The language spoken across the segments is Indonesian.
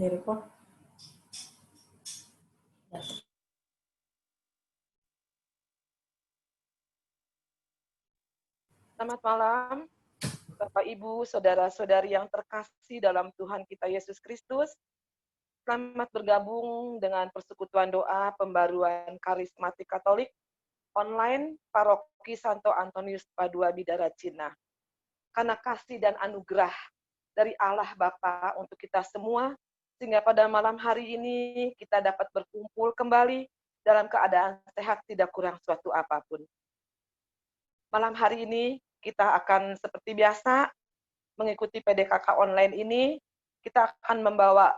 Direkod. Selamat malam, Bapak Ibu, saudara-saudari yang terkasih dalam Tuhan kita Yesus Kristus. Selamat bergabung dengan persekutuan doa pembaruan karismatik Katolik online Paroki Santo Antonius Padua Bidara Cina. Karena kasih dan anugerah dari Allah Bapa untuk kita semua, sehingga pada malam hari ini kita dapat berkumpul kembali dalam keadaan sehat, tidak kurang suatu apapun. Malam hari ini kita akan seperti biasa mengikuti PDKK online ini. Kita akan membawa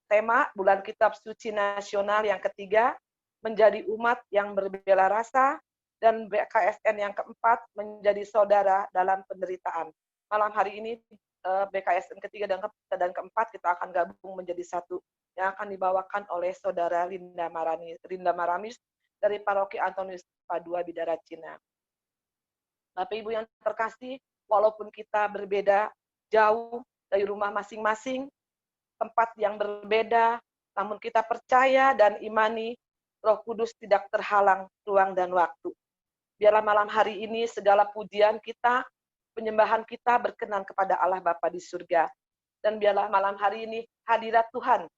tema Bulan Kitab Suci Nasional yang ketiga, menjadi umat yang berbela rasa, dan BKSN yang keempat, menjadi saudara dalam penderitaan. Malam hari ini BKSN ketiga dan keempat kita akan gabung menjadi satu, yang akan dibawakan oleh saudara Linda Maramis dari Paroki Antonius Padua Bidara Cina. Bapak Ibu yang terkasih, walaupun kita berbeda jauh dari rumah masing-masing, tempat yang berbeda, namun kita percaya dan imani Roh Kudus tidak terhalang ruang dan waktu. Biarlah malam hari ini segala pujian kita, penyembahan kita berkenan kepada Allah Bapa di surga. Dan biarlah malam hari ini hadirat Tuhan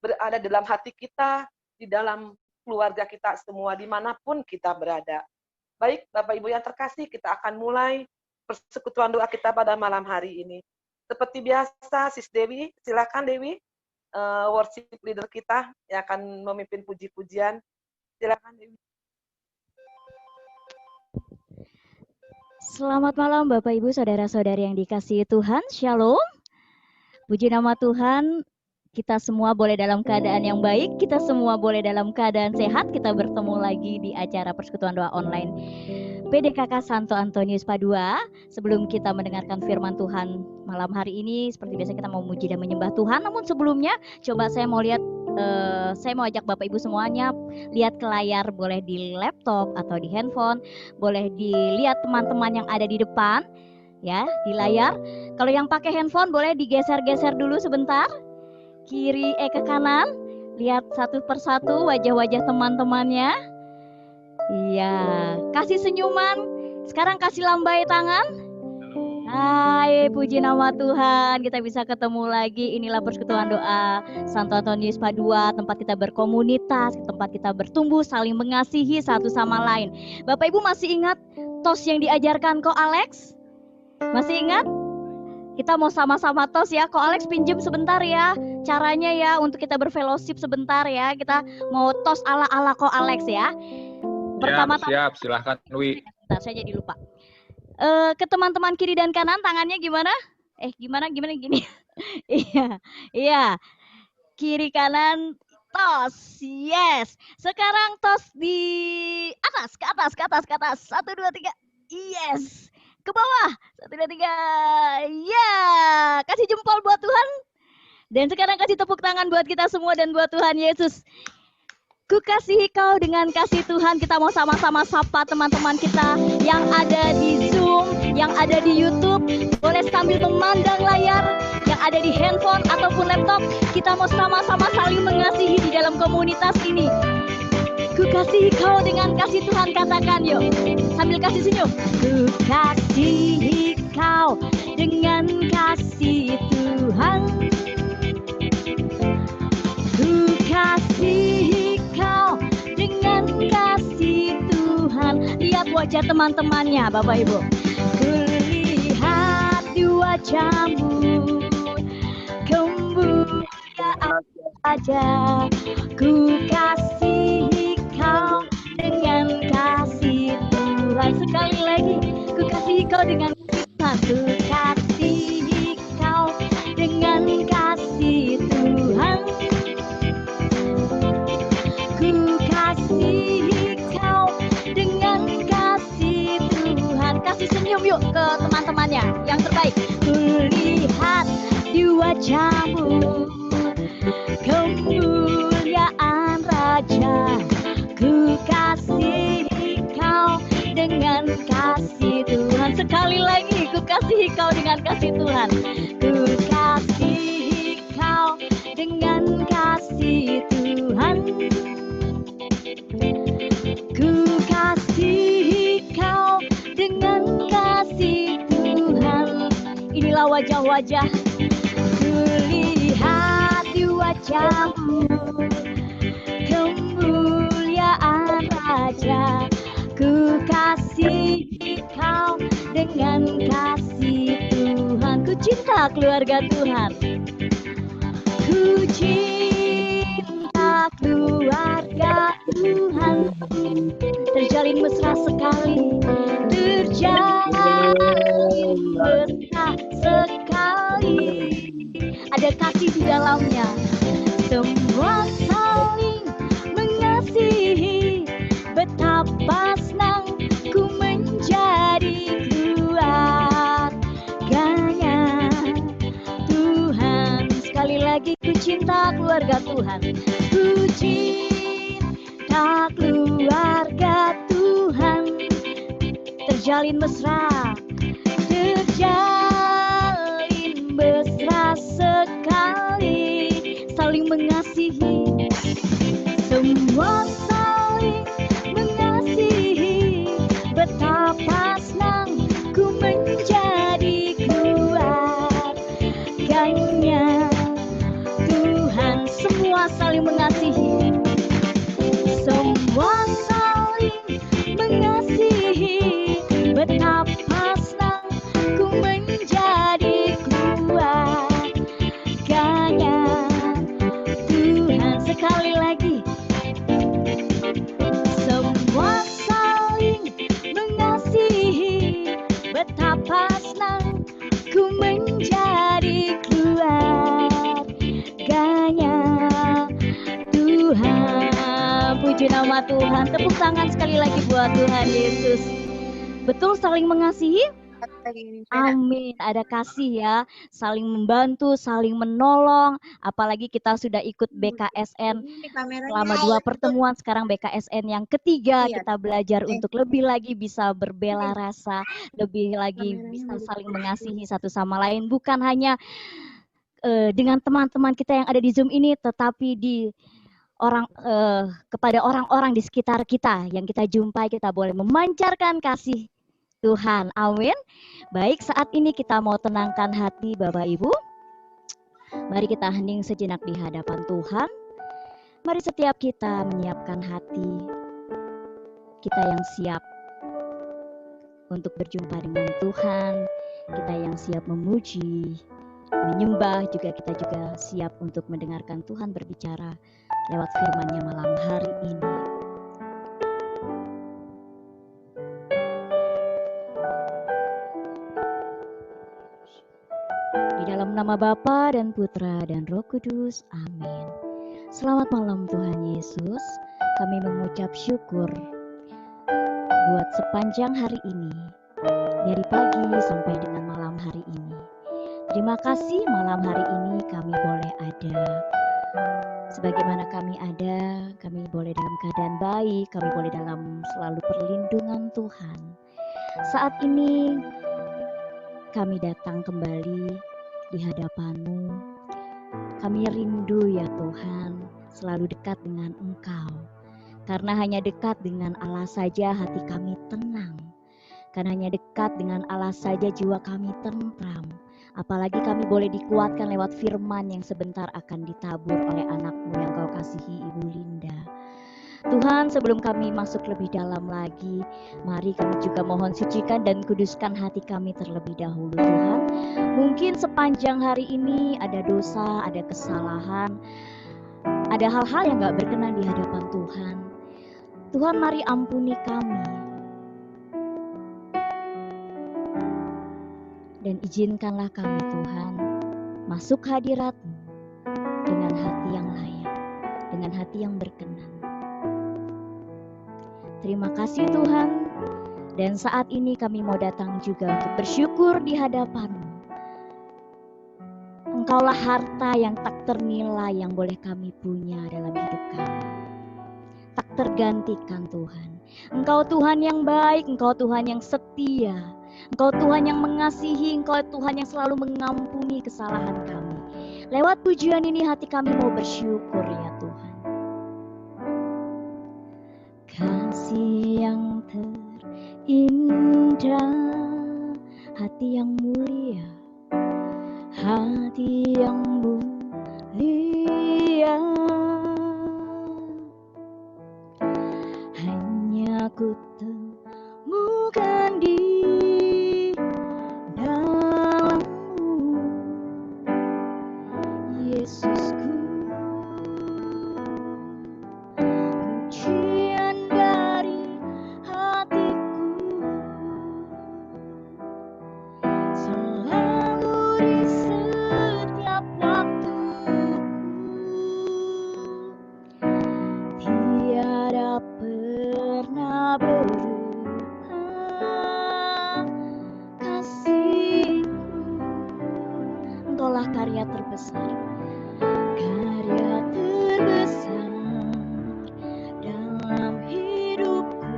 berada dalam hati kita, di dalam keluarga kita semua, dimanapun kita berada. Baik, Bapak Ibu yang terkasih, kita akan mulai persekutuan doa kita pada malam hari ini. Seperti biasa, Sis Dewi, silakan Dewi, worship leader kita yang akan memimpin puji-pujian. Silakan Dewi. Selamat malam Bapak Ibu, saudara-saudari yang dikasihi Tuhan. Shalom. Puji nama Tuhan. Kita semua boleh dalam keadaan yang baik, kita semua boleh dalam keadaan sehat. Kita bertemu lagi di acara persekutuan doa online PDKK Santo Antonius Padua. Sebelum kita mendengarkan firman Tuhan malam hari ini, seperti biasa kita mau memuji dan menyembah Tuhan. Namun sebelumnya, coba saya mau ajak Bapak Ibu semuanya lihat ke layar, boleh di laptop atau di handphone, boleh dilihat teman-teman yang ada di depan, ya, di layar. Kalau yang pakai handphone boleh digeser-geser dulu sebentar. Kiri ke kanan, lihat satu persatu wajah-wajah teman-temannya. Iya, kasih senyuman. Sekarang kasih lambai tangan. Hai, puji nama Tuhan, kita bisa ketemu lagi. Inilah persekutuan doa Santo Antonius Padua, tempat kita berkomunitas, tempat kita bertumbuh, saling mengasihi satu sama lain. Bapak Ibu masih ingat tos yang diajarkan Ko Alex? Masih ingat? Kita mau sama-sama tos ya, Ko Alex pinjem sebentar ya. Caranya ya untuk kita berfellowship sebentar ya. Kita mau tos ala-ala Ko Alex ya. Pertama-tama siap, silahkan Wi. Bentar, saya jadi lupa. Ke teman-teman kiri dan kanan tangannya gimana? Gimana gini? Iya. Kiri kanan tos. Yes. Sekarang tos di atas, ke atas. 1 2 3. Yes. Ke bawah. 1 2 3. Ya. Kasih jempol buat Tuhan. Dan sekarang kasih tepuk tangan buat kita semua dan buat Tuhan Yesus. Ku kasihi kau dengan kasih Tuhan. Kita mau sama-sama sapa teman-teman kita yang ada di Zoom, yang ada di YouTube. Boleh sambil memandang layar, yang ada di handphone ataupun laptop. Kita mau sama-sama saling mengasihi di dalam komunitas ini. Ku kasihi kau dengan kasih Tuhan, katakan yuk. Sambil kasih senyum. Ku kasihi kau dengan kasih Tuhan. Ku kasihi kau dengan kasih Tuhan. Lihat wajah teman-temannya, Bapak Ibu. Ku lihat di wajahmu kemuliaan wajah. Ku kasihi kau dengan kasih Tuhan. Sekali lagi, ku kasihi kau dengan kasih Tuhan. Ku kasihi kau dengan kasih Tuhan. Ku kasihi kau dengan kasih Tuhan. Kasih senyum yuk ke teman-temannya yang terbaik. Ku lihat di wajahmu kemuliaan Raja. Ku kasihi kau dengan kasih Tuhan. Sekali lagi, ku kasihi kau dengan kasih Tuhan. Ku kasihi kau wajah-wajah. Kulihat di wajahmu kemuliaan Raja. Ku kasihi kau dengan kasih Tuhan. Ku cinta keluarga Tuhan. Ku cinta keluarga Tuhan. Terjalin mesra sekali. Terjalin mesra sekali. Ada kasih di dalamnya. Semua saling mengasihi. Betapa senang ku menjadi keluarganya Tuhan. Sekali lagi, ku cinta keluarga Tuhan. Ku cinta keluarga Tuhan. Terjalin mesra. Terjalin mesra sekali. Saling mengasihi. Semua saling mengasihi. Betapa senang ku menjadi keluarganya Tuhan. Semua saling mengasihi. Semua saling mengasihi. Betapa senang ku menjadi keluarganya Tuhan. Sekali lagi. Semua saling mengasihi. Betapa senang ku menjadi keluarganya Tuhan. Puji nama Tuhan. Tepuk tangan sekali lagi buat Tuhan Yesus. Betul, saling mengasihi? Amin. Ada kasih ya, saling membantu, saling menolong. Apalagi kita sudah ikut BKSN selama 2 pertemuan, sekarang BKSN yang ketiga. Kita belajar untuk lebih lagi bisa berbela rasa, lebih lagi bisa saling mengasihi satu sama lain. Bukan hanya dengan teman-teman kita yang ada di Zoom ini, tetapi di kepada orang-orang di sekitar kita yang kita jumpai, kita boleh memancarkan kasih Tuhan. Amin. Baik, saat ini kita mau tenangkan hati Bapak Ibu. Mari kita hening sejenak di hadapan Tuhan. Mari setiap kita menyiapkan hati kita yang siap untuk berjumpa dengan Tuhan. Kita yang siap memuji, menyembah, juga kita juga siap untuk mendengarkan Tuhan berbicara lewat firman-Nya malam hari ini. Di dalam nama Bapa dan Putra dan Roh Kudus. Amin. Selamat malam Tuhan Yesus. Kami mengucap syukur buat sepanjang hari ini. Dari pagi sampai dengan malam hari ini. Terima kasih malam hari ini kami boleh ada. Sebagaimana kami ada, kami boleh dalam keadaan baik, kami boleh dalam selalu perlindungan Tuhan. Saat ini kami datang kembali di hadapan-Mu. Kami rindu ya Tuhan, selalu dekat dengan Engkau. Karena hanya dekat dengan Allah saja hati kami tenang. Karena hanya dekat dengan Allah saja jiwa kami tentram. Apalagi kami boleh dikuatkan lewat firman yang sebentar akan ditabur oleh anak-Mu yang Kau kasihi, Ibu Linda. Tuhan, sebelum kami masuk lebih dalam lagi, mari kami juga mohon sucikan dan kuduskan hati kami terlebih dahulu Tuhan. Mungkin sepanjang hari ini ada dosa, ada kesalahan, ada hal-hal yang gak berkenan di hadapan Tuhan. Tuhan, mari ampuni kami. Dan izinkanlah kami Tuhan masuk hadirat-Mu dengan hati yang layak, dengan hati yang berkenan. Terima kasih Tuhan. Dan saat ini kami mau datang juga untuk bersyukur di hadapan-Mu. Engkaulah harta yang tak ternilai yang boleh kami punya dalam hidup kami. Tak tergantikan Tuhan. Engkau Tuhan yang baik, Engkau Tuhan yang setia. Engkau Tuhan yang mengasihi, Engkau Tuhan yang selalu mengampuni kesalahan kami. Lewat pujian ini hati kami mau bersyukur ya Tuhan. Kasih yang terindah, hati yang mulia, hati yang mulia, hanya ku temukan di dalam-Mu, Yesusku. Pujian dari hatiku selalu di setiap waktuku, tiada pernah berubah kasih-Mu. Engkaulah karya terbesar, karya terbesar dalam hidupku,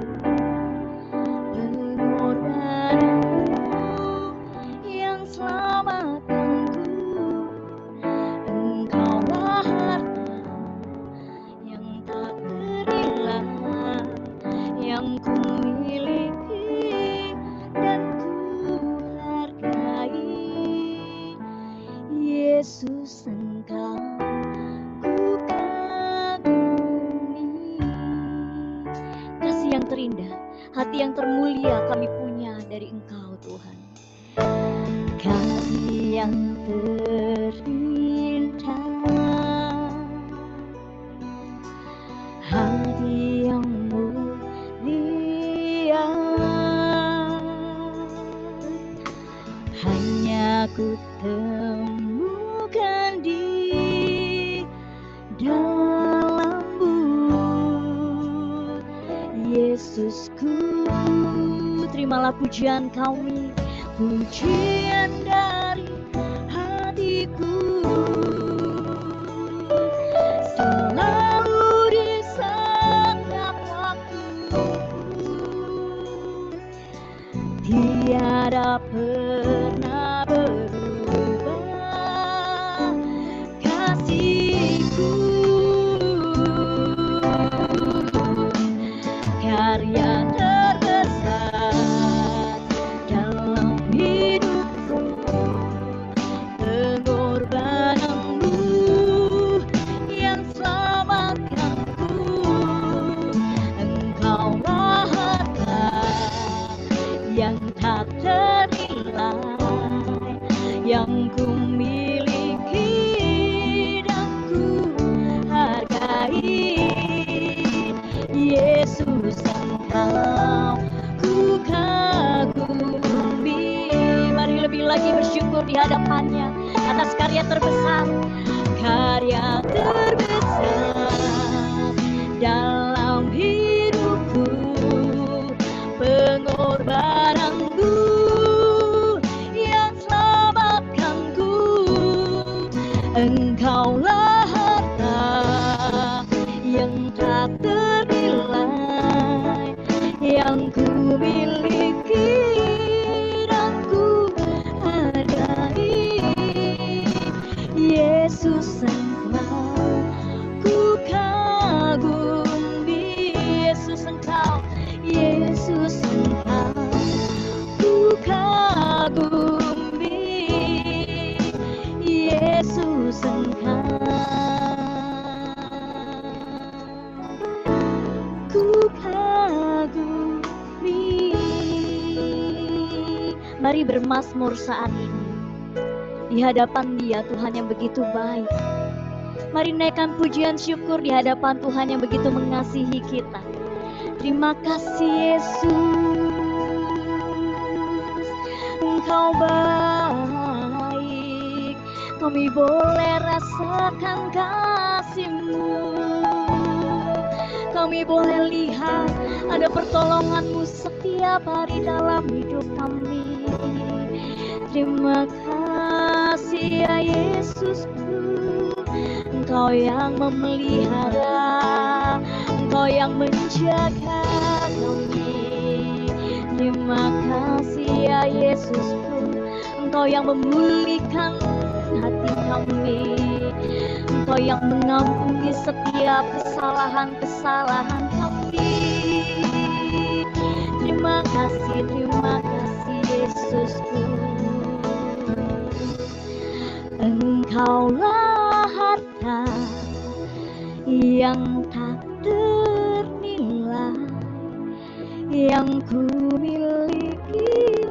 pengorbananmu yang selamatkanku. Engkaulah harta yang tak ternilai, yang ku miliki dan ku hargai. Yesus, Engkau ku kagumi. Kasih yang terindah, hati yang termulia kami punya dari Engkau, Tuhan. Kasih yang terindah, hati yang mulia, hanya ku temukan di dalam-Mu, Yesusku. Terimalah pujian kami, pujian dari hatiku, selalu di setiap waktuku, tiada pernah berubah kasih-Ku. Karya terbesar dalam hidupku, pengorbananmu yang selamatkanku. Engkaulah harta yang tak ternilai, yang ku miliki dan ku hargai. Yesus, Engkau ku kagumi. Mari lebih lagi bersyukur di hadapannya atas karya terbesar, karya terbesar dalam hidupku, pengorbananmu yang selamatkanku. Engkaulah harta yang tak ternilai, yang ku miliki dan ku hargai. Yesus, Engkau ku kagumi. Yesus, Engkau, Yesus, Engkau ku kagumi. Yesus, Engkau ku kagumi. Mari bermazmur saat ini di hadapan Dia, Tuhan yang begitu baik. Mari naikkan pujian syukur di hadapan Tuhan yang begitu mengasihi kita. Terima kasih Yesus, Engkau baik. Kami boleh rasakan kasih-Mu, kami boleh lihat ada pertolongan-Mu setiap hari dalam hidup kami. Terima kasih ya Yesusku, Engkau yang memelihara, Engkau yang menjaga kami. Terima kasih ya Yesusku, Engkau yang memulihkan hati kami, Engkau yang mengampuni setiap kesalahan-kesalahan kami. Terima kasih Yesusku. Engkaulah harta yang tak ternilai yang ku miliki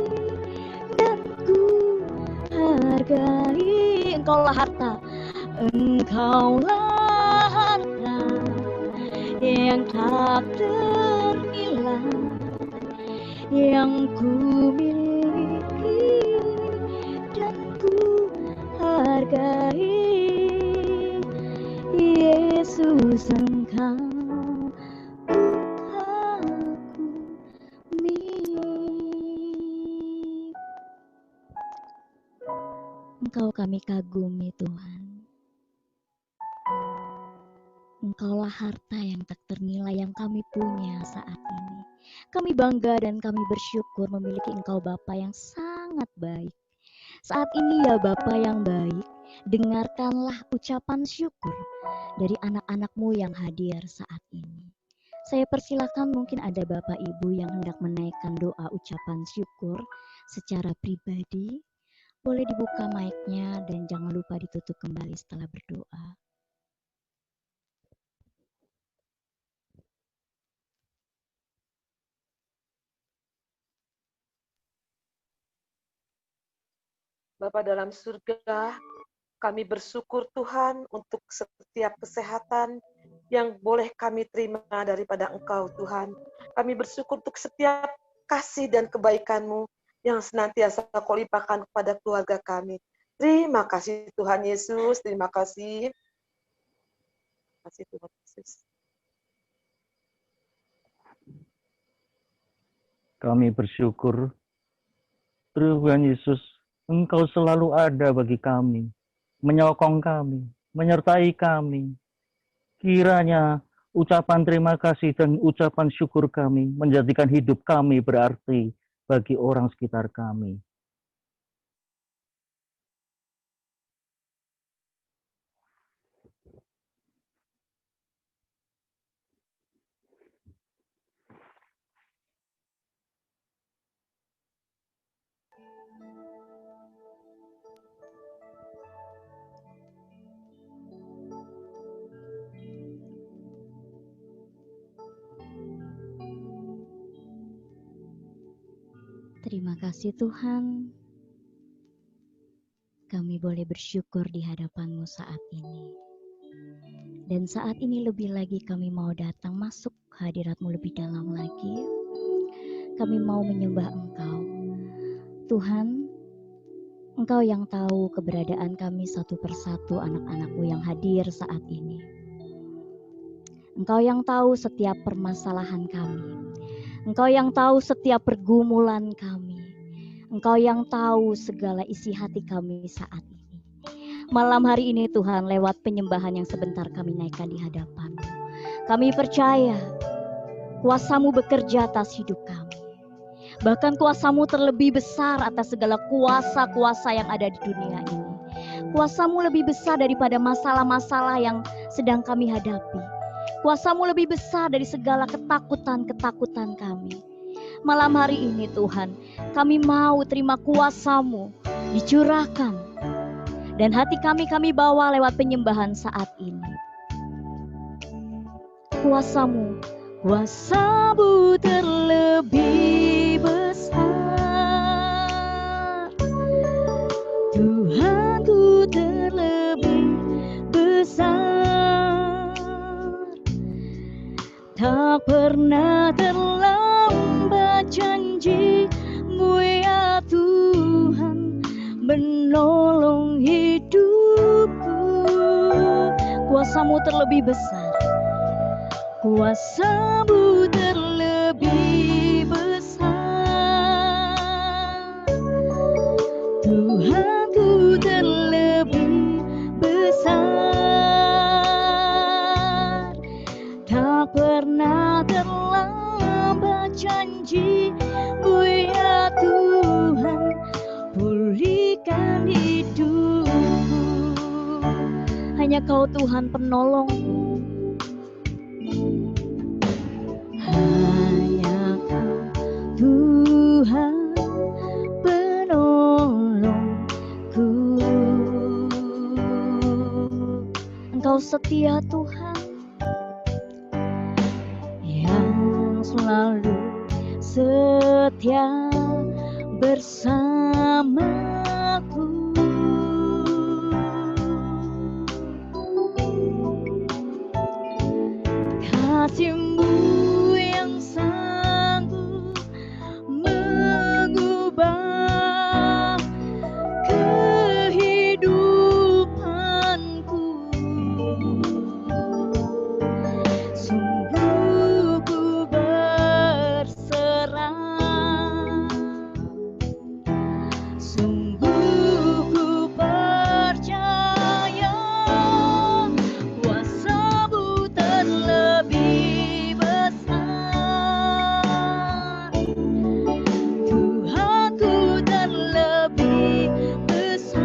dan ku hargai. Engkaulah harta, Engkaulah harta yang tak ternilai yang ku miliki dan ku hargai. Yesus, Engkau aku milik. Engkau kami kagumi Tuhan. Engkaulah harta yang tak ternilai yang kami punya saat ini. Kami bangga dan kami bersyukur memiliki Engkau Bapa yang sangat baik. Saat ini ya Bapa yang baik, dengarkanlah ucapan syukur dari anak-anak-Mu yang hadir saat ini. Saya persilakan, mungkin ada Bapak Ibu yang hendak menaikkan doa ucapan syukur secara pribadi. Boleh dibuka mic-nya dan jangan lupa ditutup kembali setelah berdoa. Bapa dalam surga, kami bersyukur Tuhan untuk setiap kesehatan yang boleh kami terima daripada Engkau Tuhan. Kami bersyukur untuk setiap kasih dan kebaikan-Mu yang senantiasa Kau limpahkan kepada keluarga kami. Terima kasih Tuhan Yesus, terima kasih. Terima kasih Tuhan Yesus. Kami bersyukur, Tuhan Yesus, Engkau selalu ada bagi kami, menyokong kami, menyertai kami. Kiranya ucapan terima kasih dan ucapan syukur kami menjadikan hidup kami berarti bagi orang sekitar kami. Terima kasih Tuhan, kami boleh bersyukur di hadapan-Mu saat ini. Dan saat ini lebih lagi kami mau datang masuk hadirat-Mu lebih dalam lagi. Kami mau menyembah Engkau. Tuhan, Engkau yang tahu keberadaan kami satu persatu anak-anak-Mu yang hadir saat ini. Engkau yang tahu setiap permasalahan kami. Engkau yang tahu setiap pergumulan kami. Engkau yang tahu segala isi hati kami saat ini. Malam hari ini Tuhan, lewat penyembahan yang sebentar kami naikkan di hadapan-Mu, kami percaya kuasa-Mu bekerja atas hidup kami. Bahkan kuasa-Mu terlebih besar atas segala kuasa-kuasa yang ada di dunia ini. Kuasa-Mu lebih besar daripada masalah-masalah yang sedang kami hadapi. Kuasa-Mu lebih besar dari segala ketakutan-ketakutan kami. Malam hari ini Tuhan, kami mau terima kuasa-Mu dicurahkan. Dan hati kami bawa lewat penyembahan saat ini. Kuasa-Mu, kuasa-Mu terlebih besar. Tuhanku terlebih besar. Tak pernah terlambat janji-Mu ya Tuhan, menolong hidupku. Kuasa-Mu terlebih besar. Kuasa-Mu terlebih besar. Tuhanku terlebih besar. Tak pernah terlambat janji-Mu ya Tuhan, pulihkan hidupku. Hanya Kau Tuhan penolongku. Hanya Kau Tuhan penolongku. setia Tuhan, yang selalu setia bersamaku. Kasih-Mu yang sanggup mengubah kehidupanku. Sungguh ku berserah, sungguh ku percaya kuasa-Mu terlebih besar. Tuhanku terlebih besar,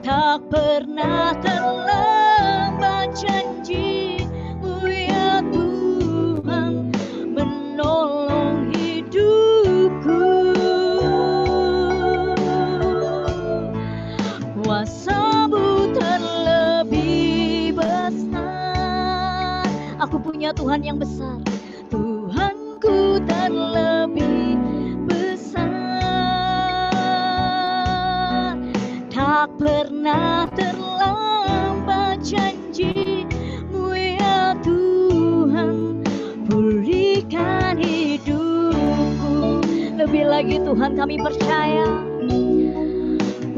tak pernah terlambat janji-Mu ya Tuhan menolong hidupku. Kuasa-Mu terlebih besar. Aku punya Tuhan yang besar, Tuhanku terlebih besar, tak pernah terlambat janji-Mu ya Tuhan, pulihkan hidupku. Lebih lagi Tuhan, kami percaya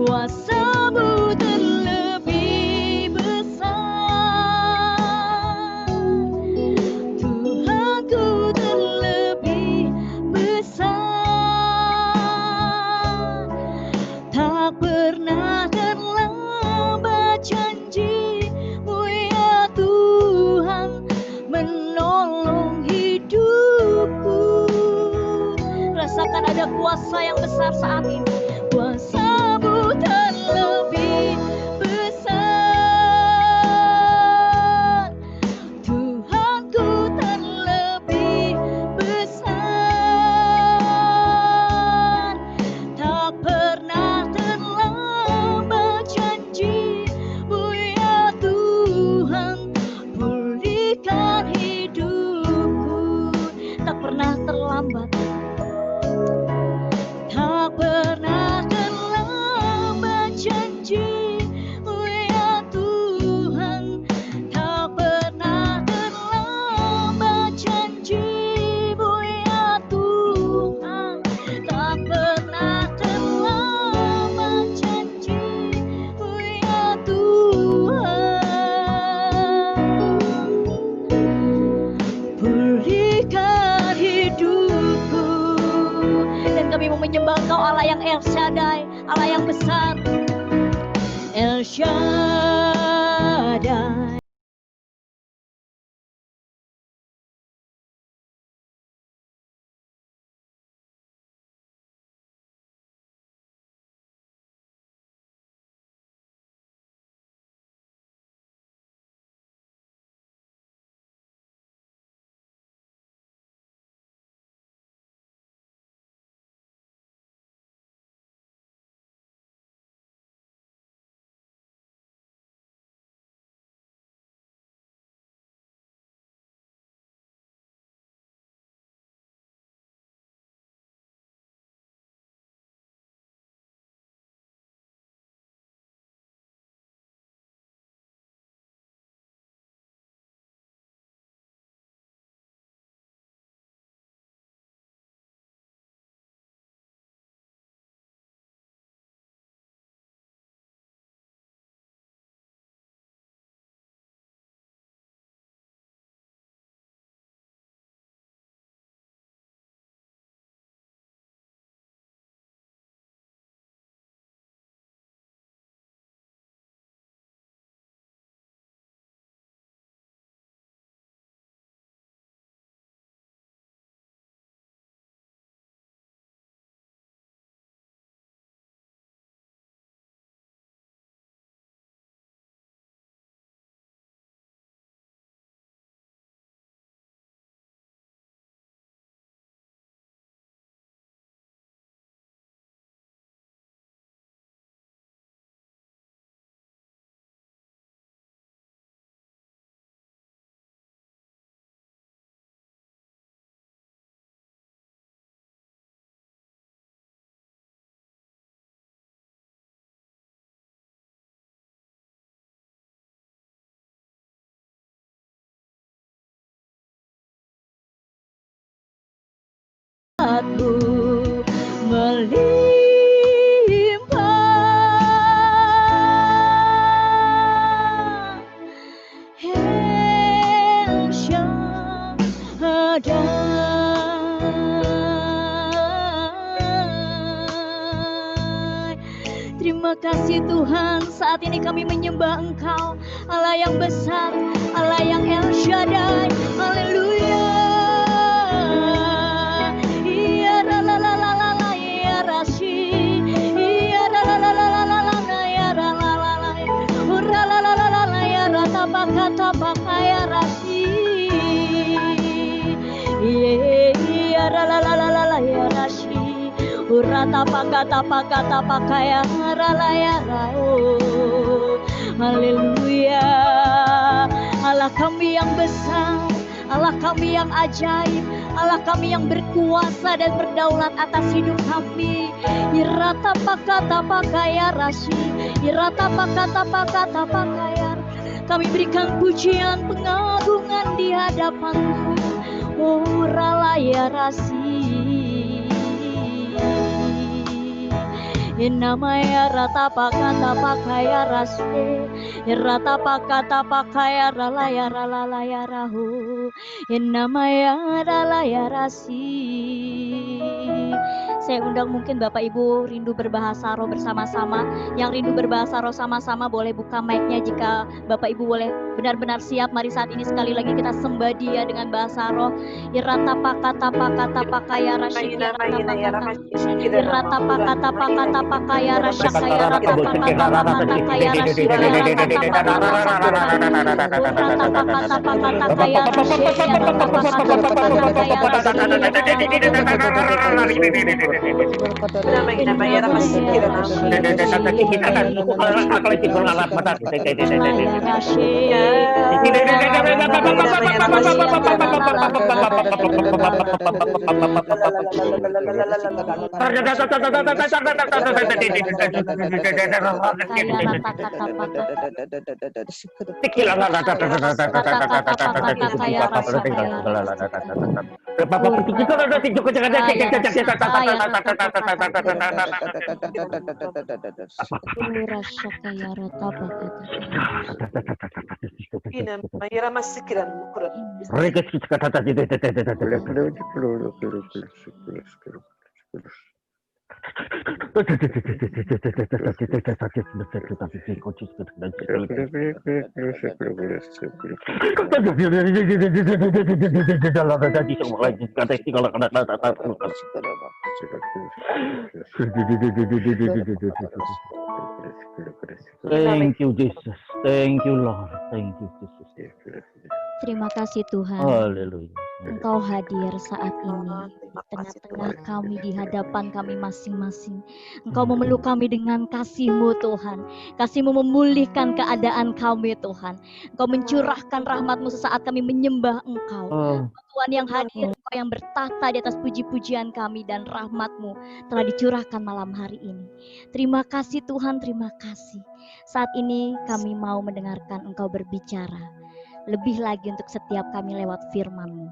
kuasa-Mu terlebih besar, Tuhanku terlebih besar, tak pernah terlambat janji-Mu ya Tuhan menolong hidupku. Rasakan ada kuasa yang besar saat ini. Kuasa-Mu terlebih besar, Tuhanku terlebih besar, tak pernah terlambat janji-Mu ya Tuhan, pulihkan hidupku. Tak pernah terlambat, tak pernah terlambat janji-Mu ya Tuhan, tak pernah terlambat janji-Mu ya Tuhan, tak pernah terlambat janji-Mu ya Tuhan, pulihkan hidupku. Dan kami mau menyembah Engkau Allah yang El Shaddai, Allah yang besar, El Shaddai. rahmat-Mu melimpah. El Shaddai. Terima kasih Tuhan, saat ini kami menyembah Engkau, Allah yang besar, Allah yang El Shaddai. Haleluya. Iya la la la la la la ya Rashi. Iya la la la la la la la la ya la la la la. Ura la la la la la ya rata baka ya Rashi. Iya la la la la la la ya Rashi. Urata paka ya rala ya rao. Haleluya. Allah kami yang besar, Allah kami yang ajaib, Allah kami yang berkuasa dan berdaulat atas hidup kami. Irata paka ya Rashi, irata paka ya. Kami berikan pujian pengagungan di hadapan-Mu. Oh rala ya Rashi. Namaya rata pakaya rashe, rata pakaya ralaya rahu, namaya ralaya rasi. Saya undang mungkin Bapak Ibu rindu berbahasa roh bersama-sama. Yang rindu berbahasa roh sama-sama boleh buka mic-nya jika Bapak Ibu boleh benar-benar siap. Mari saat ini sekali lagi kita sembah Dia dengan bahasa roh. Irata pakaya rashe, irata pakaya rasyakaya rata pakaya rashe, Thank you Jesus, thank you Lord, thank you Jesus. Terima kasih Tuhan. Haleluya. Engkau hadir saat ini di tengah-tengah kami, di hadapan kami masing-masing. Engkau memeluk kami dengan kasih-Mu Tuhan. kasih-Mu memulihkan keadaan kami Tuhan. Engkau mencurahkan rahmat-Mu sesaat kami menyembah Engkau. Tuhan yang hadir, Engkau yang bertahta di atas puji-pujian kami, dan rahmat-Mu telah dicurahkan malam hari ini. Terima kasih Tuhan, terima kasih. Saat ini kami mau mendengarkan Engkau berbicara lebih lagi untuk setiap kami lewat firman-Mu.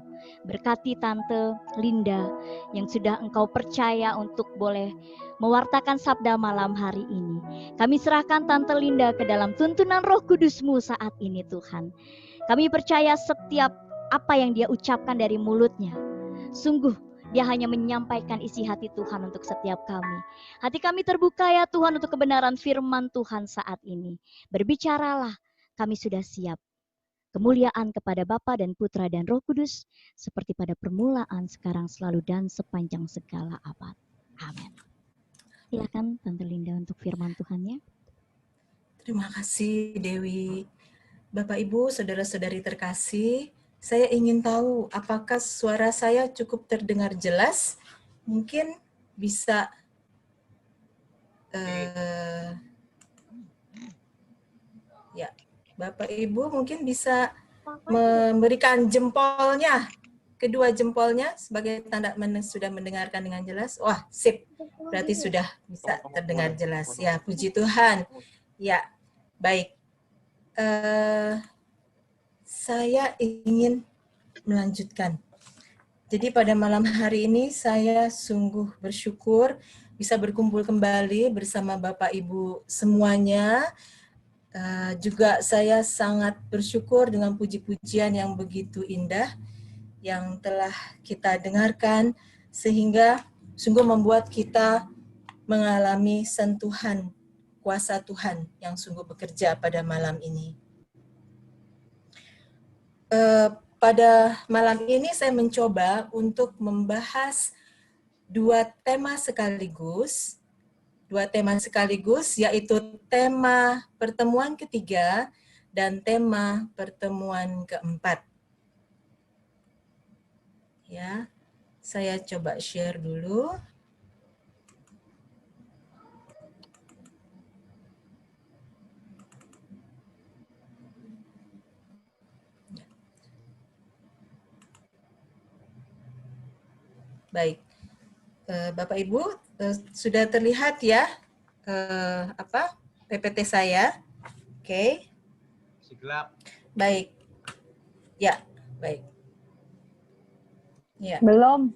Berkati Tante Linda yang sudah Engkau percaya untuk boleh mewartakan sabda malam hari ini. Kami serahkan Tante Linda ke dalam tuntunan Roh Kudus-Mu saat ini Tuhan. Kami percaya setiap apa yang dia ucapkan dari mulutnya, sungguh dia hanya menyampaikan isi hati Tuhan untuk setiap kami. Hati kami terbuka ya Tuhan untuk kebenaran firman Tuhan saat ini. Berbicaralah, kami sudah siap. Kemuliaan kepada Bapa dan Putra dan Roh Kudus, seperti pada permulaan, sekarang, selalu, dan sepanjang segala abad. Amin. Silakan Tante Linda untuk firman Tuhan-Nya. Terima kasih Dewi. Bapak Ibu, saudara-saudari terkasih, saya ingin tahu apakah suara saya cukup terdengar jelas? Mungkin bisa ya. Bapak Ibu mungkin bisa memberikan jempolnya, kedua jempolnya sebagai tanda sudah mendengarkan dengan jelas. Wah, sip. Berarti sudah bisa terdengar jelas. Ya, puji Tuhan. Ya, baik. Saya ingin melanjutkan. Jadi pada malam hari ini saya sungguh bersyukur bisa berkumpul kembali bersama Bapak Ibu semuanya. Juga saya sangat bersyukur dengan puji-pujian yang begitu indah yang telah kita dengarkan sehingga sungguh membuat kita mengalami sentuhan kuasa Tuhan yang sungguh bekerja pada malam ini. Pada malam ini saya mencoba untuk membahas dua tema sekaligus, yaitu tema pertemuan ketiga dan tema pertemuan keempat. Ya, saya coba share dulu. Baik, Bapak Ibu sudah terlihat ya PPT saya? Oke. Siglap. Baik. Ya, baik. Ya. Belum.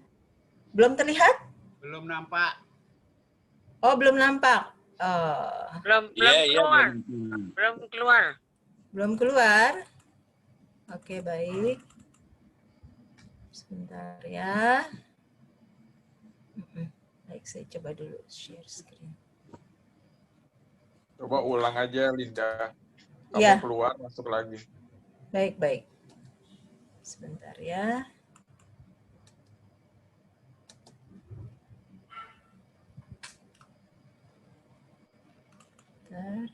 Belum terlihat? Belum nampak. Oh, belum nampak. Belum keluar. Belum keluar. Belum keluar. Oke, baik. Sebentar ya. Baik, saya coba dulu share screen. Coba ulang aja, Linda. Kamu Ya. keluar, masuk lagi. Baik, baik. Sebentar ya. Bentar.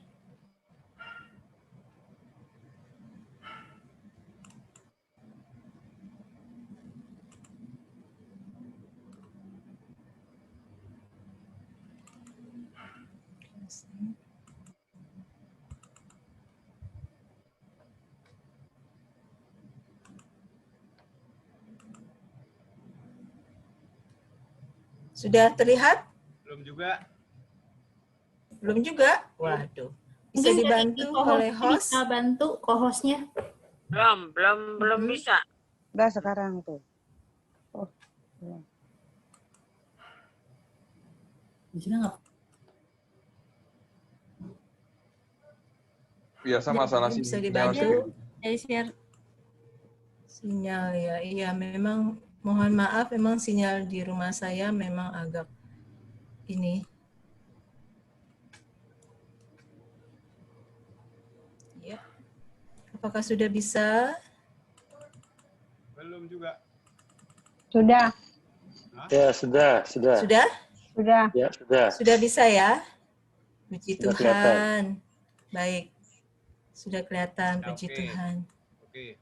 Sudah terlihat? Belum juga. Belum juga? Waduh. Bisa Mungkin dibantu oleh host? Bisa bantu co-hostnya. Belum bisa. Udah sekarang tuh. Oh, belum. Biasa masalah Bisa sinyal. dibantu? Saya share. Sinyal ya, iya memang mohon maaf, memang sinyal di rumah saya memang agak ini. Ya. Apakah sudah bisa? Belum juga. Sudah. Ya, sudah. Sudah? Sudah. Ya, sudah. Sudah bisa ya? Puji Sudah Tuhan. kelihatan. Baik. Sudah kelihatan, Ya, puji oke. Tuhan. Oke.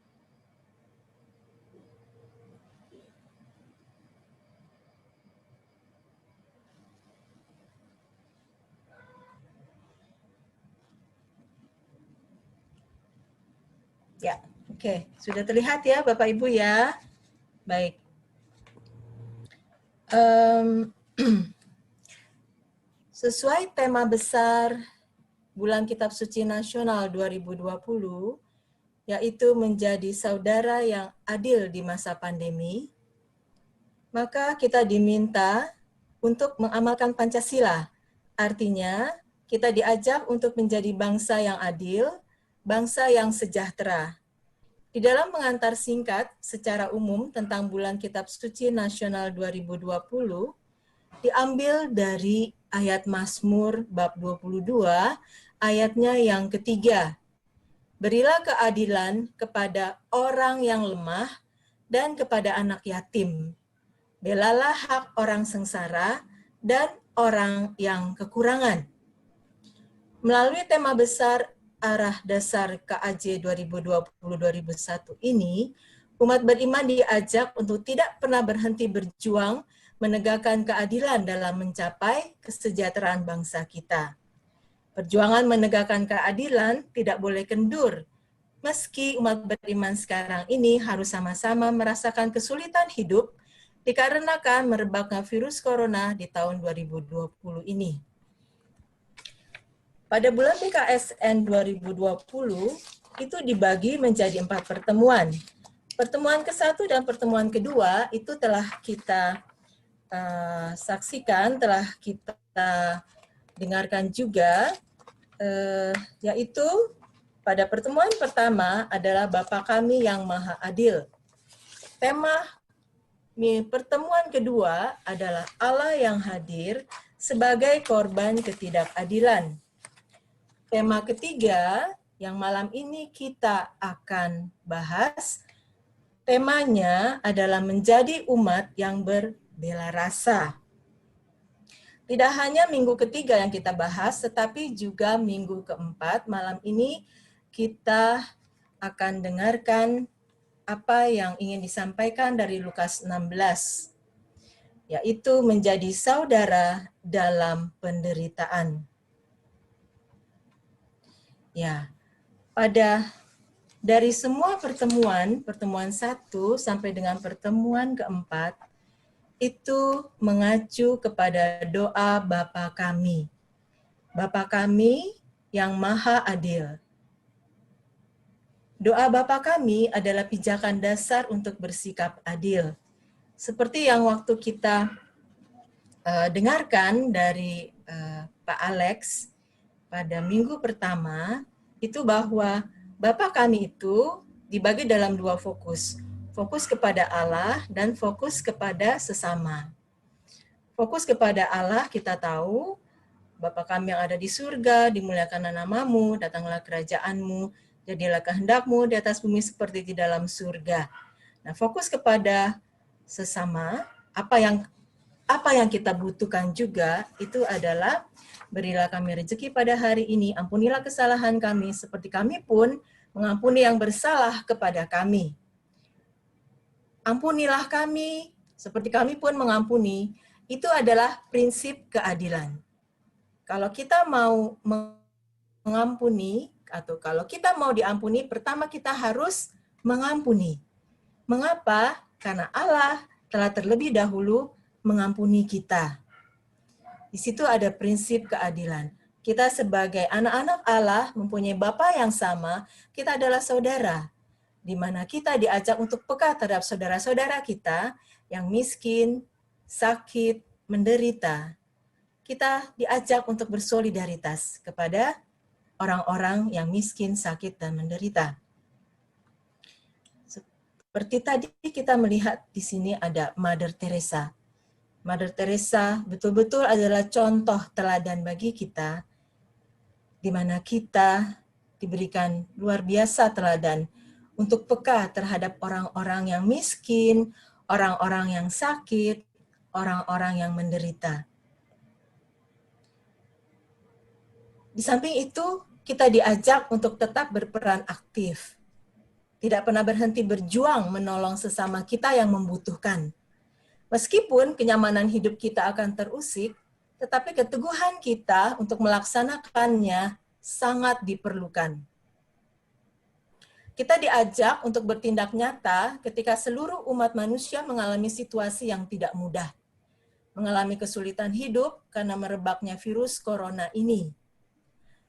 Ya, oke. Sudah terlihat ya Bapak Ibu ya? Baik. Sesuai tema besar Bulan Kitab Suci Nasional 2020, yaitu menjadi saudara yang adil di masa pandemi, maka kita diminta untuk mengamalkan Pancasila. Artinya, kita diajak untuk menjadi bangsa yang adil, bangsa yang sejahtera. Di dalam pengantar singkat secara umum tentang Bulan Kitab Suci Nasional 2020, diambil dari ayat Mazmur bab 22, ayatnya yang ketiga. Berilah keadilan kepada orang yang lemah dan kepada anak yatim. Belalah hak orang sengsara dan orang yang kekurangan. Melalui tema besar arah dasar KAJ 2020-2001 ini, umat beriman diajak untuk tidak pernah berhenti berjuang menegakkan keadilan dalam mencapai kesejahteraan bangsa kita. Perjuangan menegakkan keadilan tidak boleh kendur, meski umat beriman sekarang ini harus sama-sama merasakan kesulitan hidup dikarenakan merebaknya virus corona di tahun 2020 ini. Pada bulan PKSN 2020, itu dibagi menjadi 4 pertemuan. pertemuan ke-1 dan pertemuan kedua itu telah kita saksikan, telah kita dengarkan juga, yaitu pada pertemuan pertama adalah Bapa kami yang Maha Adil. Tema pertemuan kedua adalah Allah yang hadir sebagai korban ketidakadilan. Tema ketiga yang malam ini kita akan bahas, temanya adalah menjadi umat yang berbela rasa. Tidak hanya minggu ketiga yang kita bahas, tetapi juga minggu keempat. Malam ini kita akan dengarkan apa yang ingin disampaikan dari Lukas 16, yaitu menjadi saudara dalam penderitaan. Ya, dari semua pertemuan 1 sampai dengan pertemuan keempat, itu mengacu kepada doa Bapa kami. Bapa kami yang Maha Adil. Doa Bapa kami adalah pijakan dasar untuk bersikap adil. Seperti yang waktu kita dengarkan dari Pak Alex pada minggu pertama, itu bahwa Bapa kami itu dibagi dalam 2 fokus. Fokus kepada Allah dan fokus kepada sesama. Fokus kepada Allah kita tahu, Bapa kami yang ada di surga, dimuliakanlah namamu, datanglah kerajaanmu, jadilah kehendakmu di atas bumi seperti di dalam surga. Nah, fokus kepada sesama, apa yang kita butuhkan juga itu adalah berilah kami rezeki pada hari ini, ampunilah kesalahan kami seperti kami pun mengampuni yang bersalah kepada kami. Ampunilah kami seperti kami pun mengampuni, itu adalah prinsip keadilan. Kalau kita mau mengampuni atau kalau kita mau diampuni, pertama kita harus mengampuni. Mengapa? Karena Allah telah terlebih dahulu mengampuni kita. Di situ ada prinsip keadilan. Kita sebagai anak-anak Allah mempunyai Bapa yang sama, kita adalah saudara, di mana kita diajak untuk peka terhadap saudara-saudara kita yang miskin, sakit, menderita. Kita diajak untuk bersolidaritas kepada orang-orang yang miskin, sakit, dan menderita. Seperti tadi kita melihat di sini ada Mother Teresa. Mother Teresa betul-betul adalah contoh teladan bagi kita, di mana kita diberikan luar biasa teladan untuk peka terhadap orang-orang yang miskin, orang-orang yang sakit, orang-orang yang menderita. Di samping itu, kita diajak untuk tetap berperan aktif. Tidak pernah berhenti berjuang menolong sesama kita yang membutuhkan. Meskipun kenyamanan hidup kita akan terusik, tetapi keteguhan kita untuk melaksanakannya sangat diperlukan. Kita diajak untuk bertindak nyata ketika seluruh umat manusia mengalami situasi yang tidak mudah. Mengalami kesulitan hidup karena merebaknya virus corona ini.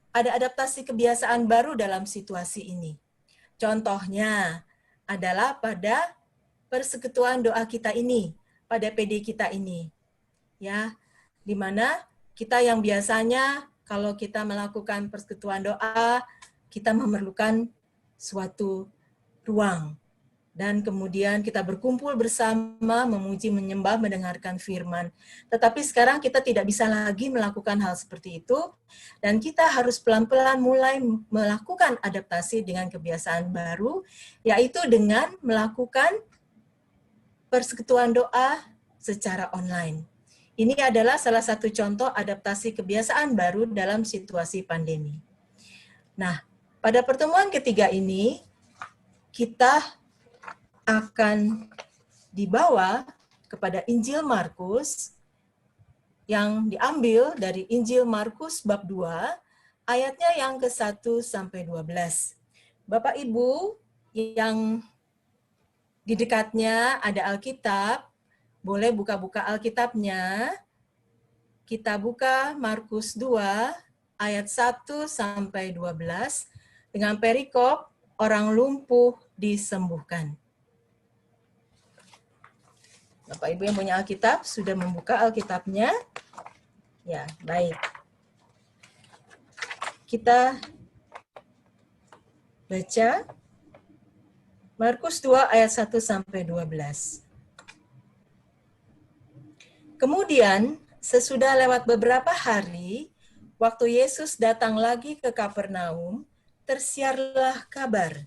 Ada adaptasi kebiasaan baru dalam situasi ini. Contohnya adalah pada persekutuan doa kita ini, pada PD kita ini. Ya, di mana kita yang biasanya kalau kita melakukan persekutuan doa, kita memerlukan suatu ruang. Dan kemudian kita berkumpul bersama, memuji, menyembah, mendengarkan firman. Tetapi sekarang kita tidak bisa lagi melakukan hal seperti itu, dan kita harus pelan-pelan mulai melakukan adaptasi dengan kebiasaan baru, yaitu dengan melakukan persekutuan doa secara online. Ini adalah salah satu contoh adaptasi kebiasaan baru dalam situasi pandemi. Nah, pada pertemuan ketiga ini, kita akan dibawa kepada Injil Markus yang diambil dari Injil Markus bab 2, ayatnya yang ke-1 sampai 12. Bapak Ibu yang di dekatnya ada Alkitab, boleh buka-buka Alkitabnya. Kita buka Markus 2 ayat 1 sampai 12 dengan perikop orang lumpuh disembuhkan. Bapak Ibu yang punya Alkitab sudah membuka Alkitabnya? Ya, baik. Kita baca Markus 2 ayat 1 sampai 12. Kemudian, sesudah lewat beberapa hari, waktu Yesus datang lagi ke Kapernaum, tersiarlah kabar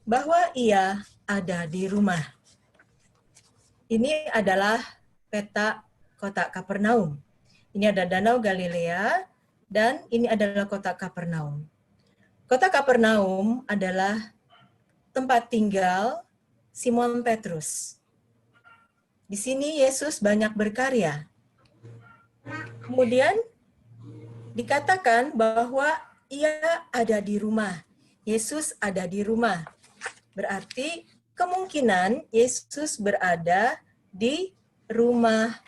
bahwa ia ada di rumah. Ini adalah peta kota Kapernaum. Ini ada Danau Galilea, dan ini adalah kota Kapernaum. Kota Kapernaum adalah tempat tinggal Simon Petrus. Di sini Yesus banyak berkarya. Kemudian dikatakan bahwa ia ada di rumah. Yesus ada di rumah. Berarti kemungkinan Yesus berada di rumah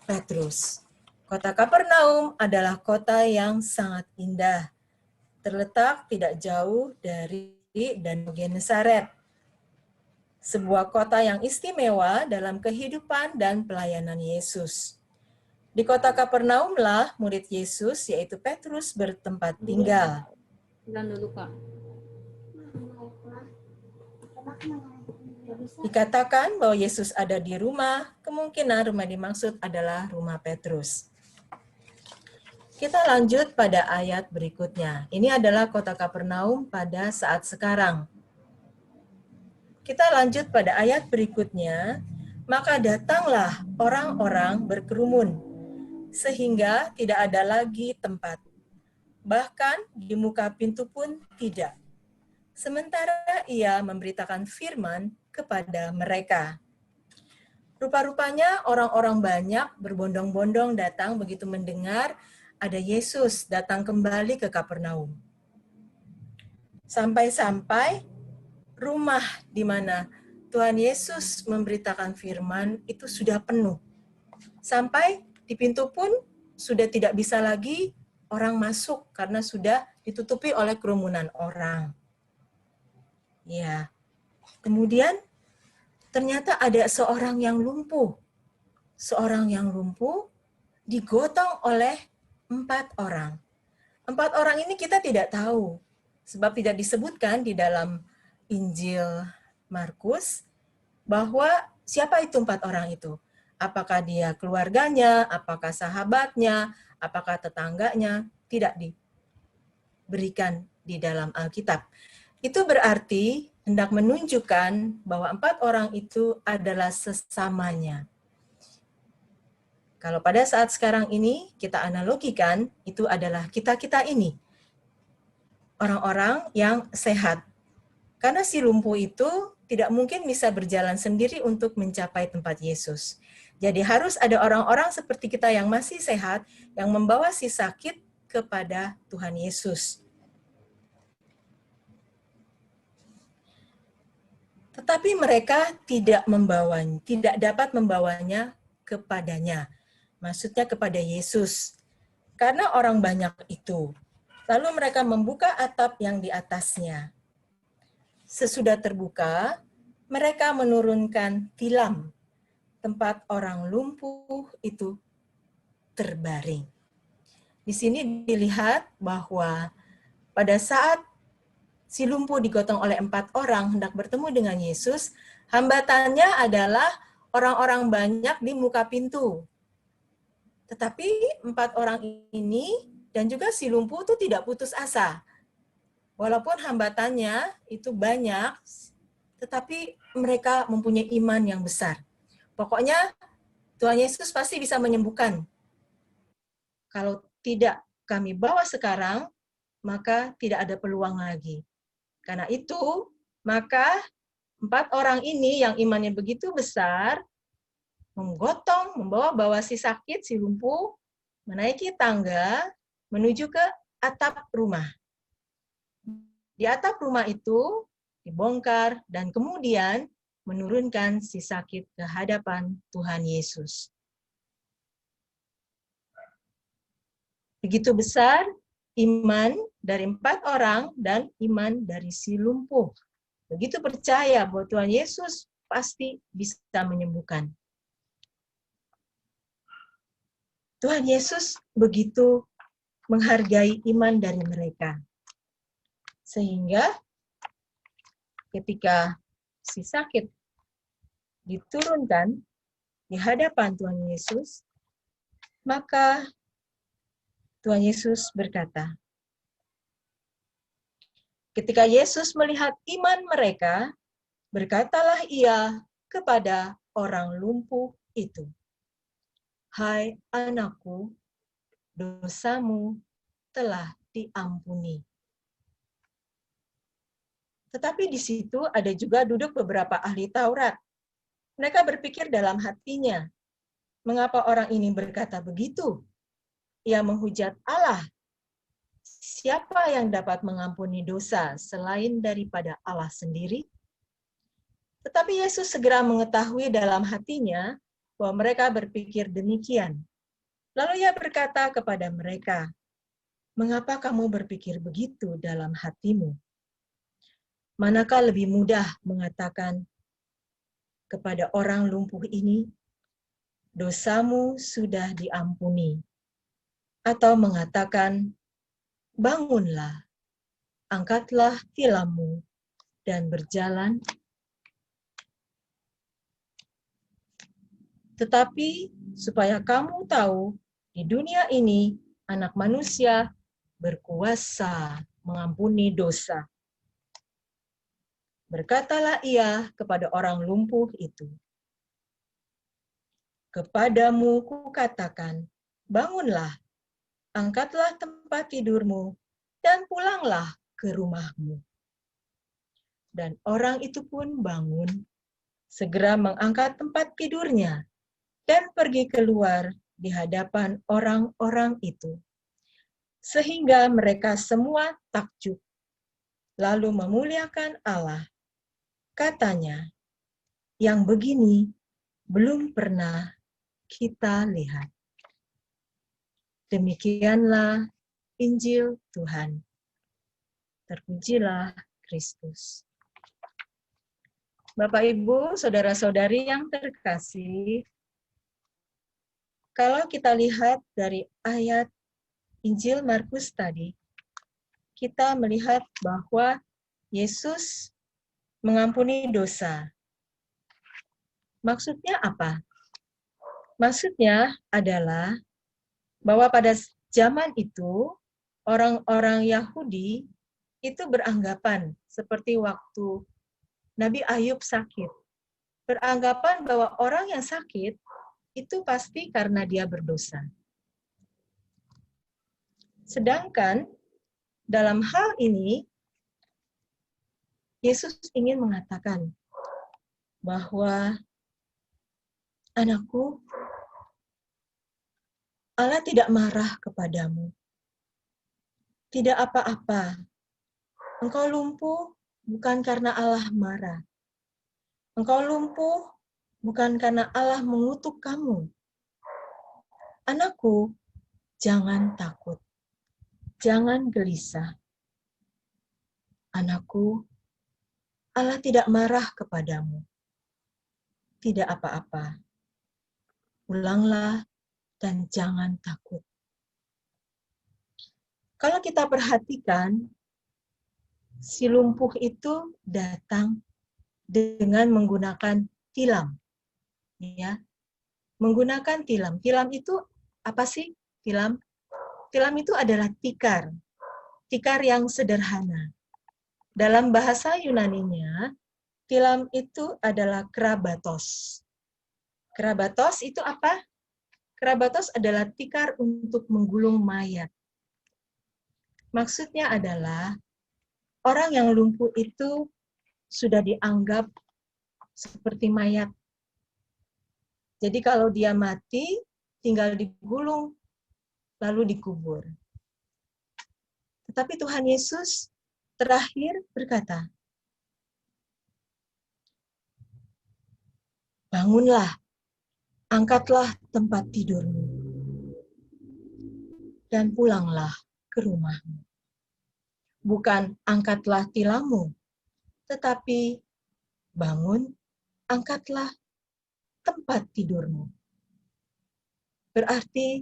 Petrus. Kota Kapernaum adalah kota yang sangat indah. Terletak tidak jauh dari Danau Genesaret. Sebuah kota yang istimewa dalam kehidupan dan pelayanan Yesus. Di kota Kapernaumlah murid Yesus, yaitu Petrus, bertempat tinggal. Bilang dulu, Kak. Dikatakan bahwa Yesus ada di rumah, kemungkinan rumah dimaksud adalah rumah Petrus. Kita lanjut pada ayat berikutnya. Ini adalah kota Kapernaum pada saat sekarang. Kita lanjut pada ayat berikutnya. Maka datanglah orang-orang berkerumun, sehingga tidak ada lagi tempat. Bahkan di muka pintu pun tidak. Sementara ia memberitakan firman kepada mereka. Rupa-rupanya orang-orang banyak berbondong-bondong datang begitu mendengar ada Yesus datang kembali ke Kapernaum. Sampai-sampai rumah di mana Tuhan Yesus memberitakan firman itu sudah penuh. Sampai di pintu pun sudah tidak bisa lagi orang masuk karena sudah ditutupi oleh kerumunan orang. Ya. Kemudian ternyata ada seorang yang lumpuh. Seorang yang lumpuh digotong oleh 4 orang. 4 orang ini kita tidak tahu, sebab tidak disebutkan di dalam Injil Markus bahwa siapa itu 4 orang itu. Apakah dia keluarganya, apakah sahabatnya, apakah tetangganya, tidak diberikan di dalam Alkitab. Itu berarti hendak menunjukkan bahwa 4 orang itu adalah sesamanya. Kalau pada saat sekarang ini kita analogikan, itu adalah kita-kita ini. Orang-orang yang sehat. Karena si lumpuh itu tidak mungkin bisa berjalan sendiri untuk mencapai tempat Yesus. Jadi harus ada orang-orang seperti kita yang masih sehat, yang membawa si sakit kepada Tuhan Yesus. Tetapi mereka tidak dapat membawanya kepadanya. Maksudnya kepada Yesus. Karena orang banyak itu. Lalu mereka membuka atap yang di atasnya. Sesudah terbuka, mereka menurunkan tilam. Tempat orang lumpuh itu terbaring. Di sini dilihat bahwa pada saat si lumpuh digotong oleh 4 orang hendak bertemu dengan Yesus, hambatannya adalah orang-orang banyak di muka pintu. Tetapi 4 orang ini dan juga si lumpuh itu tidak putus asa. Walaupun hambatannya itu banyak, tetapi mereka mempunyai iman yang besar. Pokoknya Tuhan Yesus pasti bisa menyembuhkan. Kalau tidak kami bawa sekarang, maka tidak ada peluang lagi. Karena itu, maka 4 orang ini yang imannya begitu besar, membawa si sakit, si lumpuh, menaiki tangga, menuju ke atap rumah. Di atap rumah itu dibongkar dan kemudian menurunkan si sakit ke hadapan Tuhan Yesus. Begitu besar iman dari 4 orang dan iman dari si lumpuh. Begitu percaya bahwa Tuhan Yesus pasti bisa menyembuhkan. Tuhan Yesus begitu menghargai iman dari mereka. Sehingga ketika si sakit diturunkan di hadapan Tuhan Yesus, maka Tuhan Yesus berkata, ketika Yesus melihat iman mereka, berkatalah ia kepada orang lumpuh itu, "Hai anakku, dosamu telah diampuni." Tetapi di situ ada juga duduk beberapa ahli Taurat. Mereka berpikir dalam hatinya, mengapa orang ini berkata begitu? Ia menghujat Allah. Siapa yang dapat mengampuni dosa selain daripada Allah sendiri? Tetapi Yesus segera mengetahui dalam hatinya bahwa mereka berpikir demikian. Lalu ia berkata kepada mereka, "Mengapa kamu berpikir begitu dalam hatimu? Manakah lebih mudah mengatakan kepada orang lumpuh ini, dosamu sudah diampuni, atau mengatakan, bangunlah, angkatlah tilammu, dan berjalan? Tetapi supaya kamu tahu, di dunia ini Anak Manusia berkuasa mengampuni dosa." Berkatalah ia kepada orang lumpuh itu, "Kepadamu kukatakan, bangunlah, angkatlah tempat tidurmu, dan pulanglah ke rumahmu." Dan orang itu pun bangun, segera mengangkat tempat tidurnya, dan pergi keluar di hadapan orang-orang itu. Sehingga mereka semua takjub, lalu memuliakan Allah. Katanya, "Yang begini belum pernah kita lihat." Demikianlah Injil Tuhan. Terpujilah Kristus. Bapak, Ibu, saudara-saudari yang terkasih, kalau kita lihat dari ayat Injil Markus tadi, kita melihat bahwa Yesus mengampuni dosa. Maksudnya apa? Maksudnya adalah bahwa pada zaman itu, orang-orang Yahudi itu beranggapan seperti waktu Nabi Ayub sakit. Beranggapan bahwa orang yang sakit itu pasti karena dia berdosa. Sedangkan dalam hal ini, Yesus ingin mengatakan bahwa, "Anakku, Allah tidak marah kepadamu. Tidak apa-apa. Engkau lumpuh bukan karena Allah marah. Engkau lumpuh bukan karena Allah mengutuk kamu. Anakku, jangan takut. Jangan gelisah. Anakku, Allah tidak marah kepadamu. Tidak apa-apa. Pulanglah dan jangan takut." Kalau kita perhatikan, si lumpuh itu datang dengan menggunakan tilam. Ya. Menggunakan tilam. Tilam itu apa sih? Tilam? Tilam itu adalah tikar. Tikar yang sederhana. Dalam bahasa Yunaninya, tilam itu adalah krabatos. Krabatos itu apa? Krabatos adalah tikar untuk menggulung mayat. Maksudnya adalah orang yang lumpuh itu sudah dianggap seperti mayat. Jadi kalau dia mati, tinggal digulung, lalu dikubur. Tetapi Tuhan Yesus terakhir berkata, "Bangunlah, angkatlah tempat tidurmu, dan pulanglah ke rumahmu." Bukan angkatlah tilammu, tetapi bangun, angkatlah tempat tidurmu. Berarti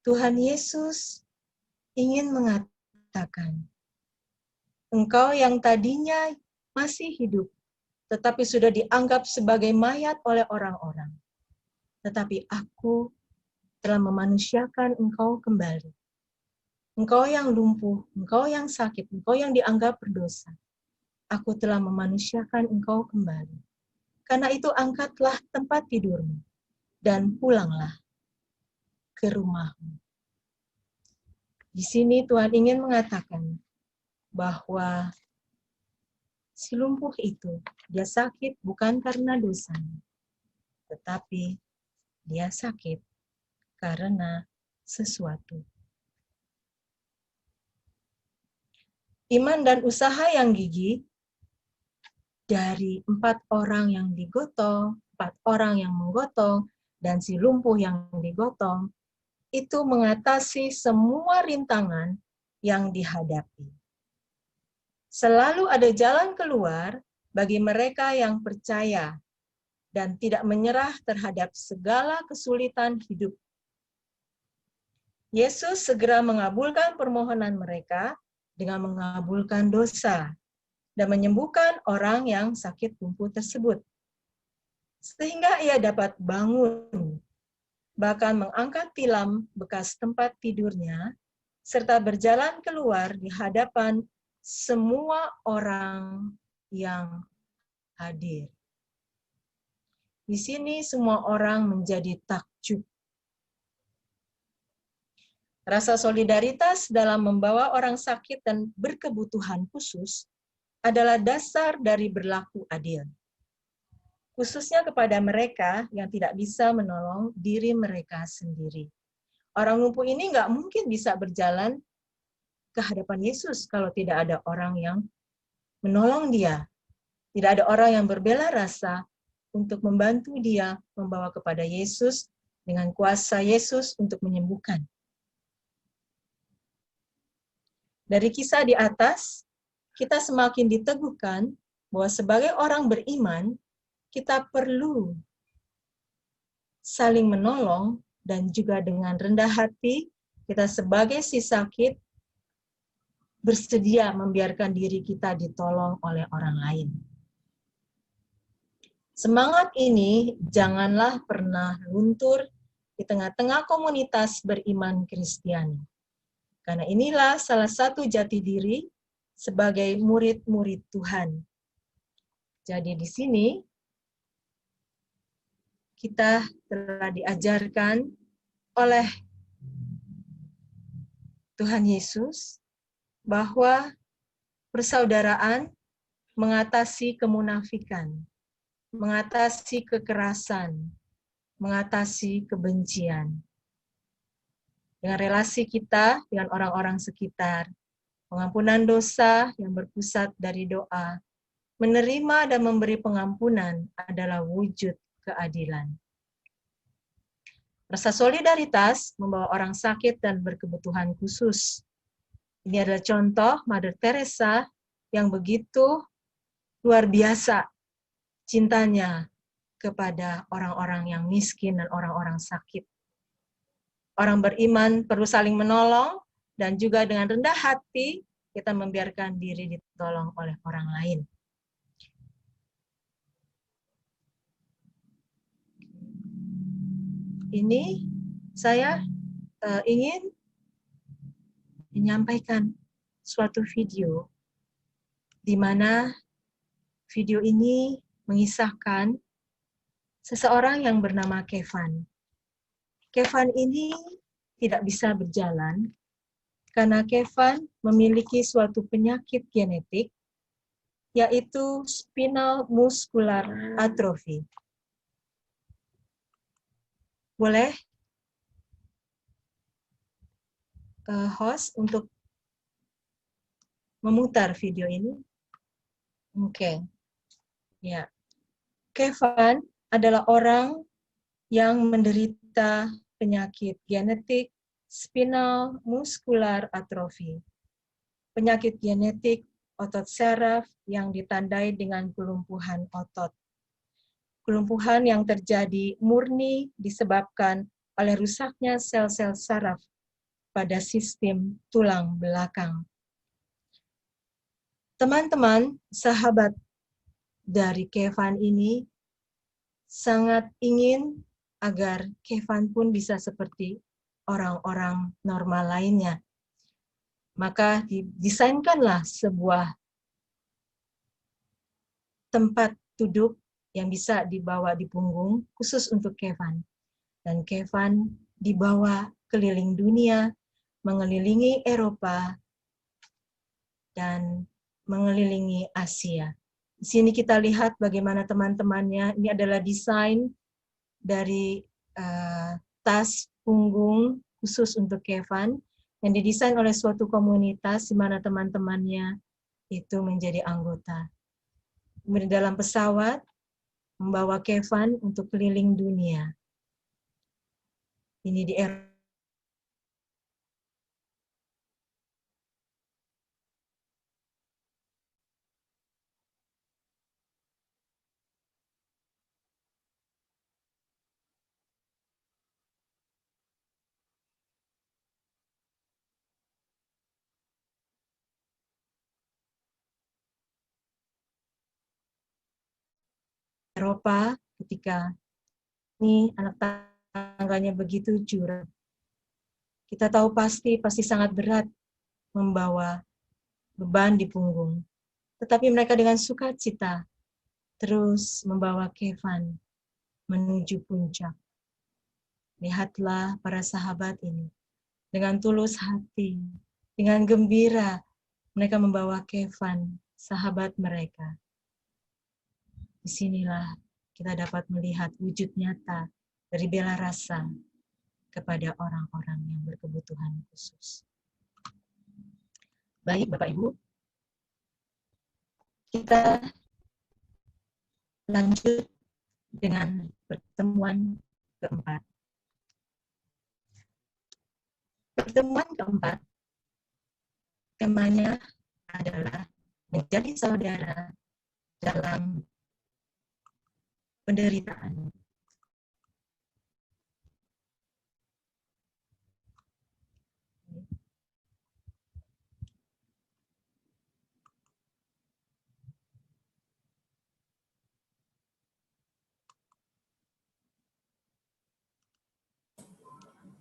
Tuhan Yesus ingin mengatakan, engkau yang tadinya masih hidup, tetapi sudah dianggap sebagai mayat oleh orang-orang. Tetapi aku telah memanusiakan engkau kembali. Engkau yang lumpuh, engkau yang sakit, engkau yang dianggap berdosa. Aku telah memanusiakan engkau kembali. Karena itu angkatlah tempat tidurmu dan pulanglah ke rumahmu. Di sini Tuhan ingin mengatakan bahwa si lumpuh itu, dia sakit bukan karena dosanya, tetapi dia sakit karena sesuatu. Iman dan usaha yang gigih dari 4 orang yang digotong, 4 orang yang menggotong, dan si lumpuh yang digotong, itu mengatasi semua rintangan yang dihadapi. Selalu ada jalan keluar bagi mereka yang percaya dan tidak menyerah terhadap segala kesulitan hidup. Yesus segera mengabulkan permohonan mereka dengan mengabulkan dosa dan menyembuhkan orang yang sakit lumpuh tersebut. Sehingga ia dapat bangun, bahkan mengangkat tilam bekas tempat tidurnya, serta berjalan keluar di hadapan semua orang yang hadir. Di sini semua orang menjadi takjub. Rasa solidaritas dalam membawa orang sakit dan berkebutuhan khusus adalah dasar dari berlaku adil. Khususnya kepada mereka yang tidak bisa menolong diri mereka sendiri. Orang lumpuh ini nggak mungkin bisa berjalan ke hadapan Yesus kalau tidak ada orang yang menolong dia. Tidak ada orang yang berbela rasa untuk membantu dia membawa kepada Yesus dengan kuasa Yesus untuk menyembuhkan. Dari kisah di atas, kita semakin diteguhkan bahwa sebagai orang beriman, kita perlu saling menolong dan juga dengan rendah hati, kita sebagai si sakit bersedia membiarkan diri kita ditolong oleh orang lain. Semangat ini janganlah pernah luntur di tengah-tengah komunitas beriman Kristiani. Karena inilah salah satu jati diri sebagai murid-murid Tuhan. Jadi di sini kita telah diajarkan oleh Tuhan Yesus bahwa persaudaraan mengatasi kemunafikan, mengatasi kekerasan, mengatasi kebencian. Dengan relasi kita dengan orang-orang sekitar, pengampunan dosa yang berpusat dari doa, menerima dan memberi pengampunan adalah wujud keadilan. Rasa solidaritas membawa orang sakit dan berkebutuhan khusus. Ini adalah contoh Mother Teresa yang begitu luar biasa cintanya kepada orang-orang yang miskin dan orang-orang sakit. Orang beriman perlu saling menolong dan juga dengan rendah hati kita membiarkan diri ditolong oleh orang lain. Ini saya ingin menyampaikan suatu video di mana video ini mengisahkan seseorang yang bernama Kevin. Kevin ini tidak bisa berjalan karena Kevin memiliki suatu penyakit genetik yaitu spinal muscular atrophy. Boleh host untuk memutar video ini? Oke. Ya. Kevin adalah orang yang menderita penyakit genetik spinal muscular atrophy. Penyakit genetik otot saraf yang ditandai dengan kelumpuhan otot. Kelumpuhan yang terjadi murni disebabkan oleh rusaknya sel-sel saraf pada sistem tulang belakang. Teman-teman, sahabat dari Kevin ini sangat ingin agar Kevin pun bisa seperti orang-orang normal lainnya. Maka didesainkanlah sebuah tempat duduk yang bisa dibawa di punggung khusus untuk Kevin. Dan Kevin dibawa keliling dunia, mengelilingi Eropa, dan mengelilingi Asia. Di sini kita lihat bagaimana teman-temannya, ini adalah desain dari tas punggung khusus untuk Kevin, yang didesain oleh suatu komunitas di mana teman-temannya itu menjadi anggota. Kemudian dalam pesawat, membawa Kevin untuk keliling dunia. Ini di Eropa, ketika ini anak tangganya begitu jurang. Kita tahu pasti sangat berat membawa beban di punggung. Tetapi mereka dengan sukacita terus membawa Kevin menuju puncak. Lihatlah para sahabat ini. Dengan tulus hati, dengan gembira, mereka membawa Kevin, sahabat mereka. Disinilah kita dapat melihat wujud nyata dari bela rasa kepada orang-orang yang berkebutuhan khusus. Baik, Bapak Ibu, kita lanjut dengan pertemuan keempat. Pertemuan keempat, temanya adalah menjadi saudara dalam penderitaan.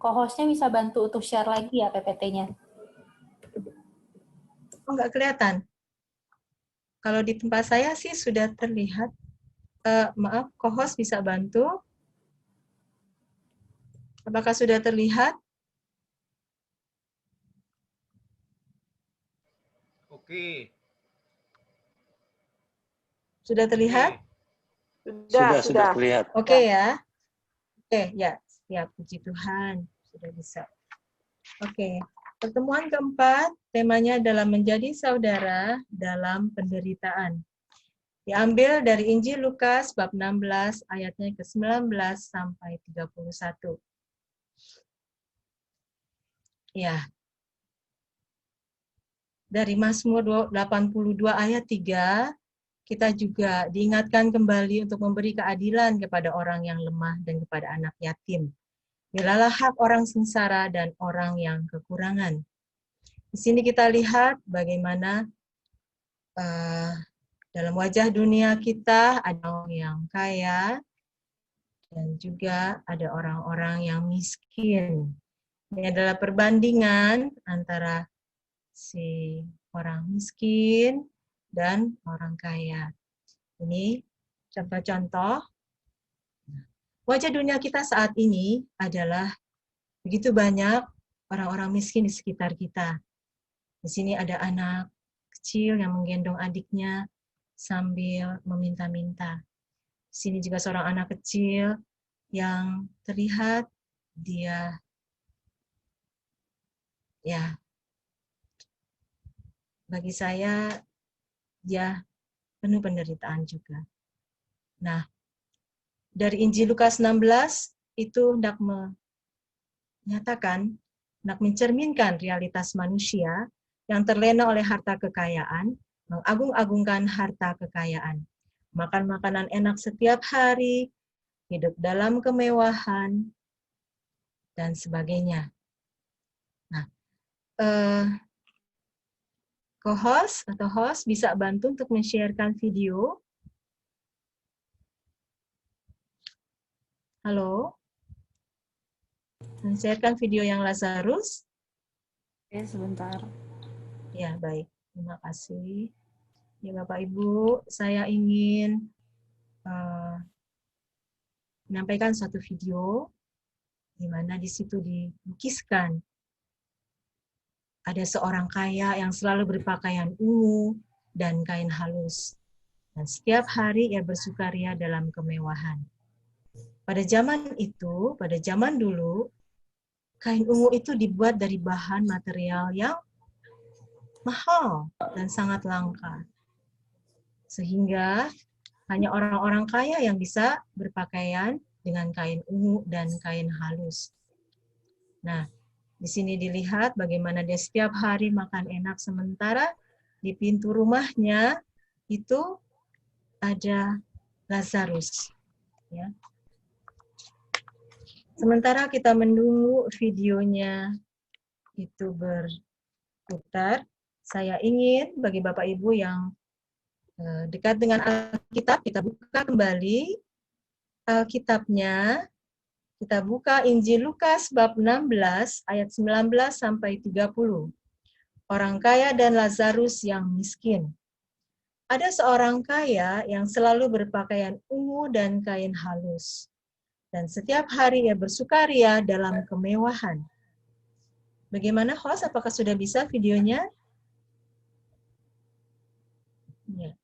Co-hostnya bisa bantu untuk share lagi ya PPT-nya. Oh, nggak kelihatan. Kalau di tempat saya sih sudah terlihat. Maaf, co-host bisa bantu. Apakah sudah terlihat? Oke. Sudah terlihat? Sudah terlihat. Oke ya. Oke, ya. Siap, puji Tuhan. Sudah bisa. Oke. Pertemuan keempat, temanya adalah menjadi saudara dalam penderitaan. Diambil dari Injil Lukas bab 16 ayatnya ke-19 sampai 31. Ya. Dari Mazmur 82 ayat 3, kita juga diingatkan kembali untuk memberi keadilan kepada orang yang lemah dan kepada anak yatim. Belalah hak orang sengsara dan orang yang kekurangan. Di sini kita lihat bagaimana dalam wajah dunia kita ada orang yang kaya dan juga ada orang-orang yang miskin. Ini adalah perbandingan antara si orang miskin dan orang kaya. Ini contoh-contoh. Wajah dunia kita saat ini adalah begitu banyak orang-orang miskin di sekitar kita. Di sini ada anak kecil yang menggendong adiknya sambil meminta-minta. Di sini juga seorang anak kecil yang terlihat dia ya bagi saya dia penuh penderitaan juga. Nah, dari Injil Lukas 16 itu hendak menyatakan, hendak mencerminkan realitas manusia yang terlena oleh harta kekayaan, mengagung-agungkan harta kekayaan, makan makanan enak setiap hari, hidup dalam kemewahan, dan sebagainya. Nah, co-host atau host bisa bantu untuk men-sharekan video. Halo? Men-sharekan video yang Lazarus. Oke, sebentar. Ya, baik. Terima kasih. Ya, Bapak Ibu, saya ingin menyampaikan suatu video di mana di situ dilukiskan ada seorang kaya yang selalu berpakaian ungu dan kain halus. Dan setiap hari ia bersukaria dalam kemewahan. Pada zaman itu, pada zaman dulu, kain ungu itu dibuat dari bahan material yang mahal dan sangat langka. Sehingga hanya orang-orang kaya yang bisa berpakaian dengan kain ungu dan kain halus. Nah, di sini dilihat bagaimana dia setiap hari makan enak, sementara di pintu rumahnya itu ada Lazarus. Ya. Sementara kita menunggu videonya itu berputar, saya ingin bagi Bapak Ibu yang dekat dengan Alkitab, kita buka kembali Alkitabnya. Kita buka Injil Lukas bab 16 ayat 19 sampai 30. Orang kaya dan Lazarus yang miskin. Ada seorang kaya yang selalu berpakaian ungu dan kain halus. Dan setiap hari ia bersukaria dalam kemewahan. Bagaimana host? Apakah sudah bisa videonya? Ya.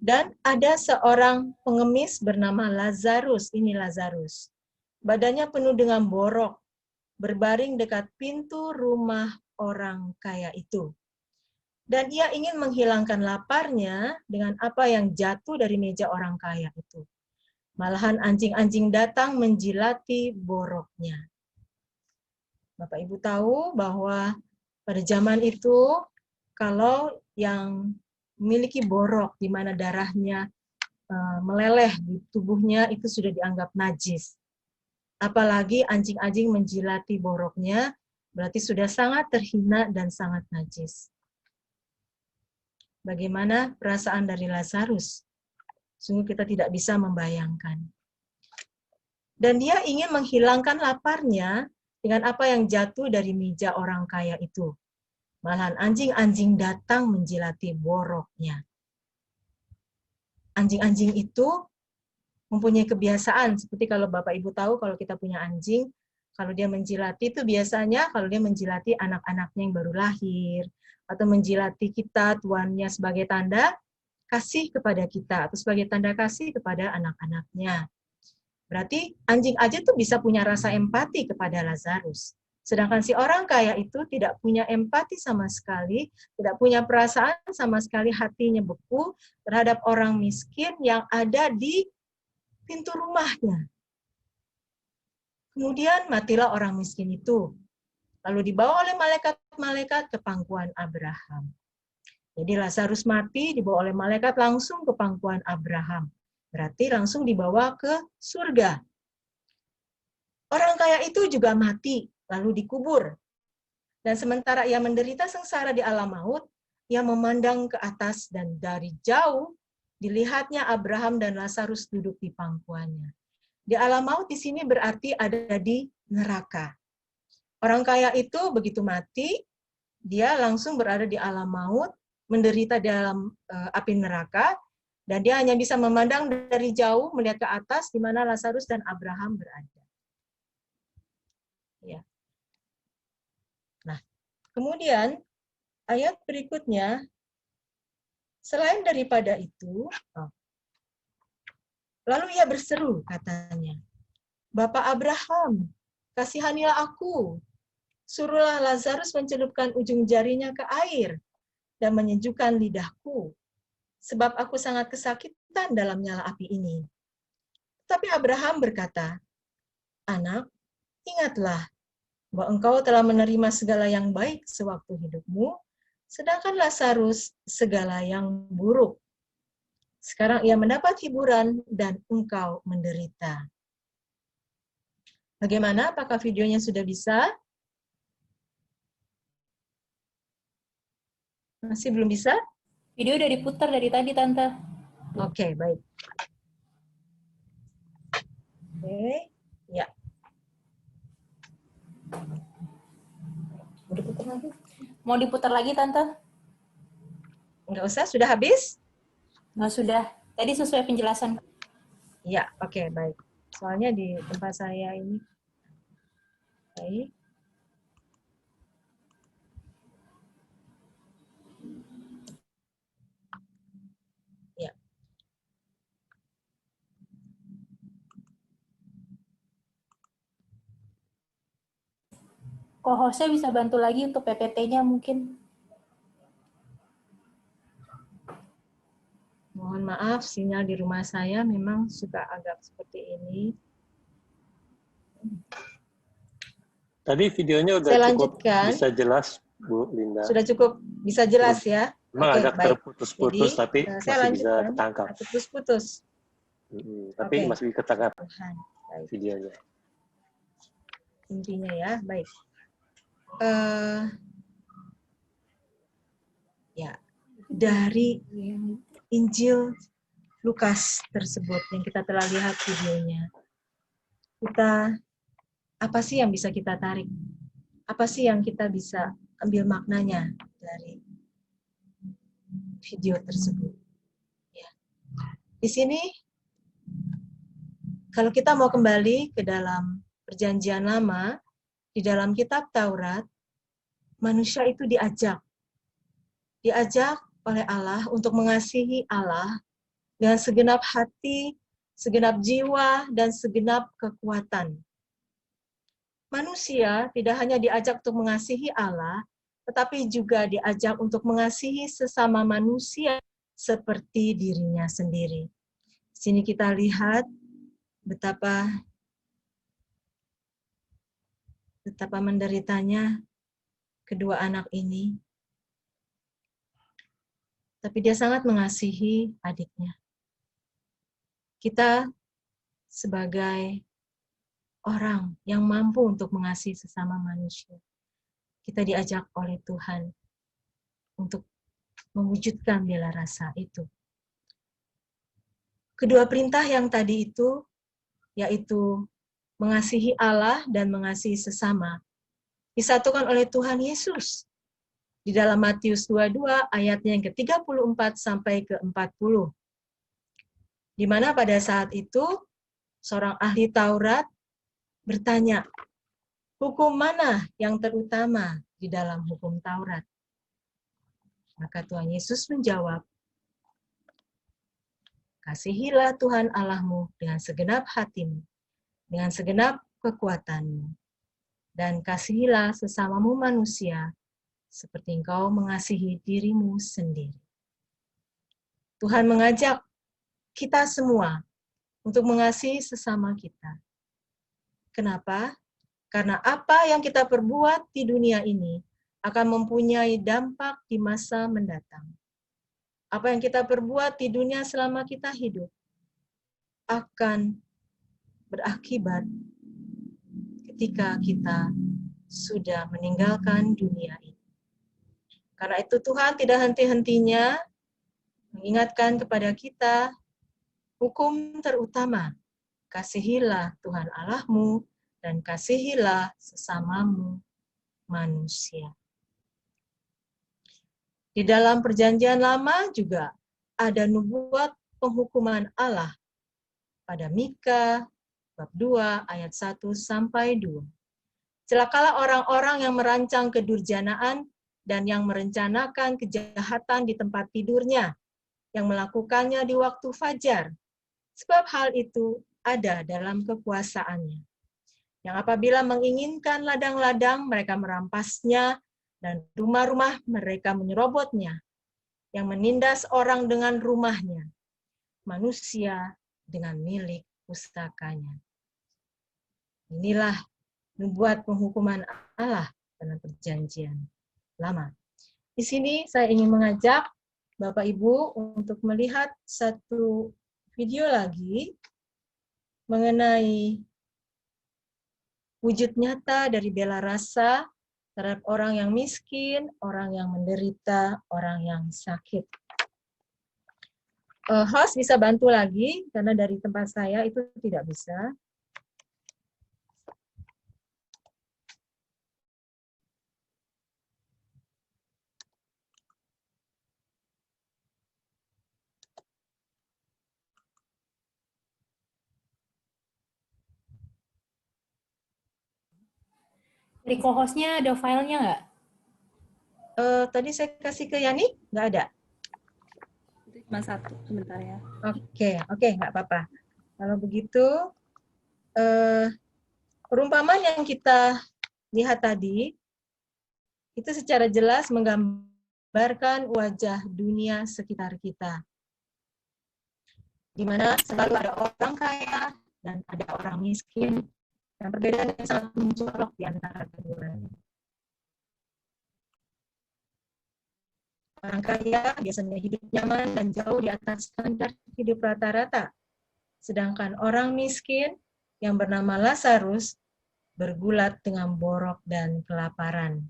Dan ada seorang pengemis bernama Lazarus. Ini Lazarus. Badannya penuh dengan borok, berbaring dekat pintu rumah orang kaya itu. Dan ia ingin menghilangkan laparnya dengan apa yang jatuh dari meja orang kaya itu. Malahan anjing-anjing datang menjilati boroknya. Bapak Ibu tahu bahwa pada zaman itu, kalau yang memiliki borok di mana darahnya meleleh di tubuhnya itu sudah dianggap najis. Apalagi anjing-anjing menjilati boroknya, berarti sudah sangat terhina dan sangat najis. Bagaimana perasaan dari Lazarus? Sungguh kita tidak bisa membayangkan. Dan dia ingin menghilangkan laparnya dengan apa yang jatuh dari meja orang kaya itu. Malahan anjing-anjing datang menjilati boroknya. Anjing-anjing itu mempunyai kebiasaan, seperti kalau Bapak Ibu tahu kalau kita punya anjing, kalau dia menjilati itu biasanya kalau dia menjilati anak-anaknya yang baru lahir, atau menjilati kita, tuannya sebagai tanda kasih kepada kita, atau sebagai tanda kasih kepada anak-anaknya. Berarti anjing aja tuh bisa punya rasa empati kepada Lazarus. Sedangkan si orang kaya itu tidak punya empati sama sekali, tidak punya perasaan sama sekali, hatinya beku terhadap orang miskin yang ada di pintu rumahnya. Kemudian matilah orang miskin itu. Lalu dibawa oleh malaikat-malaikat ke pangkuan Abraham. Jadi Lazarus mati, dibawa oleh malaikat langsung ke pangkuan Abraham. Berarti langsung dibawa ke surga. Orang kaya itu juga mati, lalu dikubur. Dan sementara ia menderita sengsara di alam maut, ia memandang ke atas dan dari jauh dilihatnya Abraham dan Lazarus duduk di pangkuannya. Di alam maut di sini berarti ada di neraka. Orang kaya itu begitu mati, dia langsung berada di alam maut, menderita dalam api neraka, dan dia hanya bisa memandang dari jauh, melihat ke atas, di mana Lazarus dan Abraham berada. Ya. Nah, kemudian ayat berikutnya, selain daripada itu, lalu ia berseru, katanya, Bapak Abraham, kasihanilah aku, suruhlah Lazarus mencelupkan ujung jarinya ke air, dan menyejukkan lidahku, sebab aku sangat kesakitan dalam nyala api ini. Tapi Abraham berkata, Anak, ingatlah bahwa engkau telah menerima segala yang baik sewaktu hidupmu, sedangkan Lazarus segala yang buruk. Sekarang ia mendapat hiburan dan engkau menderita. Bagaimana? Apakah videonya sudah bisa? Masih belum bisa? Video udah diputar dari tadi, Tante. Oke, baik. Oke, ya. Mau diputar lagi, Tante? Nggak usah, sudah habis? Nggak sudah. Tadi sesuai penjelasan. Ya, oke, baik. Soalnya di tempat saya ini. Baik. Ya. Kok hostnya bisa bantu lagi untuk PPT-nya mungkin? Mohon maaf, sinyal di rumah saya memang suka agak seperti ini. Tadi videonya udah Saya cukup lanjutkan. bisa jelas, Bu Linda. Sudah cukup bisa jelas ya? Memang Oke, agak baik. terputus-putus, Jadi, tapi saya masih bisa lanjutkan. ketangkap. Putus-putus. Tapi Oke. masih ketangkap Tuhan, baik. videonya. Intinya ya, baik. Ya, dari Injil Lukas tersebut yang kita telah lihat videonya, apa sih yang bisa kita tarik? Apa sih yang kita bisa ambil maknanya dari video tersebut? Ya. Di sini, kalau kita mau kembali ke dalam Perjanjian Lama, di dalam kitab Taurat, manusia itu diajak oleh Allah untuk mengasihi Allah dengan segenap hati, segenap jiwa, dan segenap kekuatan. Manusia tidak hanya diajak untuk mengasihi Allah, tetapi juga diajak untuk mengasihi sesama manusia seperti dirinya sendiri. Di sini kita lihat betapa menderitanya kedua anak ini. Tapi dia sangat mengasihi adiknya. Kita sebagai orang yang mampu untuk mengasihi sesama manusia, kita diajak oleh Tuhan untuk mewujudkan bela rasa itu. Kedua perintah yang tadi itu, yaitu mengasihi Allah dan mengasihi sesama, disatukan oleh Tuhan Yesus di dalam Matius 22 ayatnya yang ke-34 sampai ke-40. Di mana pada saat itu seorang ahli Taurat bertanya, hukum mana yang terutama di dalam hukum Taurat? Maka Tuhan Yesus menjawab, kasihilah Tuhan Allahmu dengan segenap hatimu, dengan segenap kekuatanmu, dan kasihilah sesamamu manusia seperti engkau mengasihi dirimu sendiri. Tuhan mengajak kita semua untuk mengasihi sesama kita. Kenapa? Karena apa yang kita perbuat di dunia ini akan mempunyai dampak di masa mendatang. Apa yang kita perbuat di dunia selama kita hidup akan berakibat ketika kita sudah meninggalkan dunia ini. Karena itu Tuhan tidak henti-hentinya mengingatkan kepada kita hukum terutama, kasihilah Tuhan Allahmu dan kasihilah sesamamu manusia. Di dalam Perjanjian Lama juga ada nubuat penghukuman Allah pada Mika bab 2 ayat 1 sampai 2. Celakalah orang-orang yang merancang kedurjanaan dan yang merencanakan kejahatan di tempat tidurnya, yang melakukannya di waktu fajar, sebab hal itu ada dalam kekuasaannya. Yang apabila menginginkan ladang-ladang, mereka merampasnya, dan rumah-rumah mereka menyerobotnya, yang menindas orang dengan rumahnya, manusia dengan milik pustakanya. Inilah nubuat penghukuman Allah dalam Perjanjian Lama. Di sini saya ingin mengajak Bapak Ibu untuk melihat satu video lagi mengenai wujud nyata dari bela rasa terhadap orang yang miskin, orang yang menderita, orang yang sakit. Host bisa bantu lagi, karena dari tempat saya itu tidak bisa. Dari co-hostnya ada filenya nggak? Tadi saya kasih ke Yani, nggak ada? Itu cuma satu, sebentar ya. Oke, nggak apa-apa. Kalau begitu, perumpamaan yang kita lihat tadi, itu secara jelas menggambarkan wajah dunia sekitar kita. Di mana selalu ada orang kaya dan ada orang miskin, dan perbedaan yang sangat mencolok di antara keduanya. Orang kaya biasanya hidup nyaman dan jauh di atas standar hidup rata-rata. Sedangkan orang miskin yang bernama Lazarus bergulat dengan borok dan kelaparan.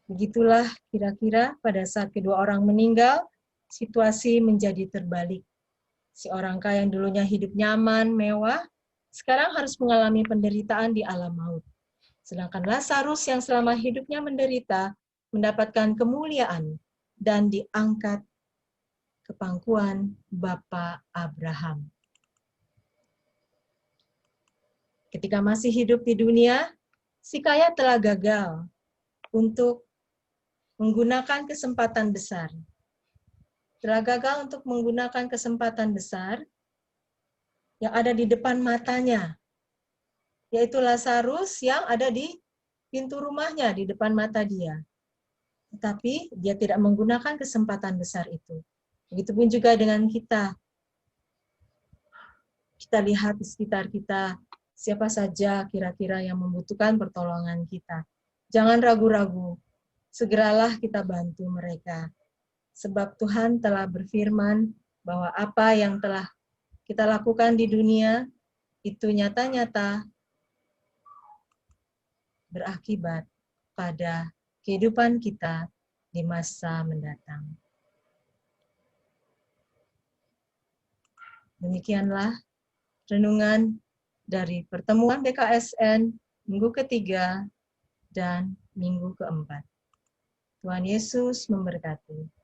Begitulah kira-kira pada saat kedua orang meninggal, situasi menjadi terbalik. Si orang kaya yang dulunya hidup nyaman, mewah, sekarang harus mengalami penderitaan di alam maut. Sedangkan Lazarus yang selama hidupnya menderita, mendapatkan kemuliaan dan diangkat ke pangkuan Bapa Abraham. Ketika masih hidup di dunia, si kaya telah gagal untuk menggunakan kesempatan besar. Telah gagal untuk menggunakan kesempatan besar yang ada di depan matanya, yaitu Lazarus yang ada di pintu rumahnya, di depan mata dia. Tetapi dia tidak menggunakan kesempatan besar itu. Begitupun juga dengan kita. Kita lihat di sekitar kita, siapa saja kira-kira yang membutuhkan pertolongan kita. Jangan ragu-ragu, segeralah kita bantu mereka. Sebab Tuhan telah berfirman bahwa apa yang telah kita lakukan di dunia, itu nyata-nyata berakibat pada kehidupan kita di masa mendatang. Demikianlah renungan dari pertemuan BKSN minggu ketiga dan minggu keempat. Tuhan Yesus memberkati.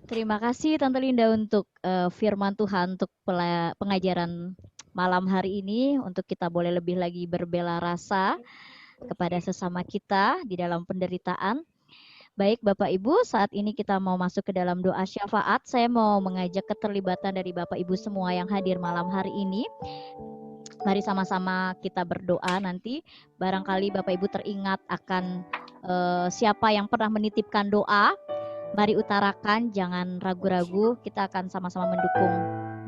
Terima kasih Tante Linda untuk firman Tuhan, untuk pengajaran malam hari ini, untuk kita boleh lebih lagi berbela rasa kepada sesama kita di dalam penderitaan. Baik Bapak Ibu, saat ini kita mau masuk ke dalam doa syafaat. Saya mau mengajak keterlibatan dari Bapak Ibu semua yang hadir malam hari ini. Mari sama-sama kita berdoa nanti. Barangkali Bapak Ibu teringat akan siapa yang pernah menitipkan doa. Mari utarakan, jangan ragu-ragu, kita akan sama-sama mendukung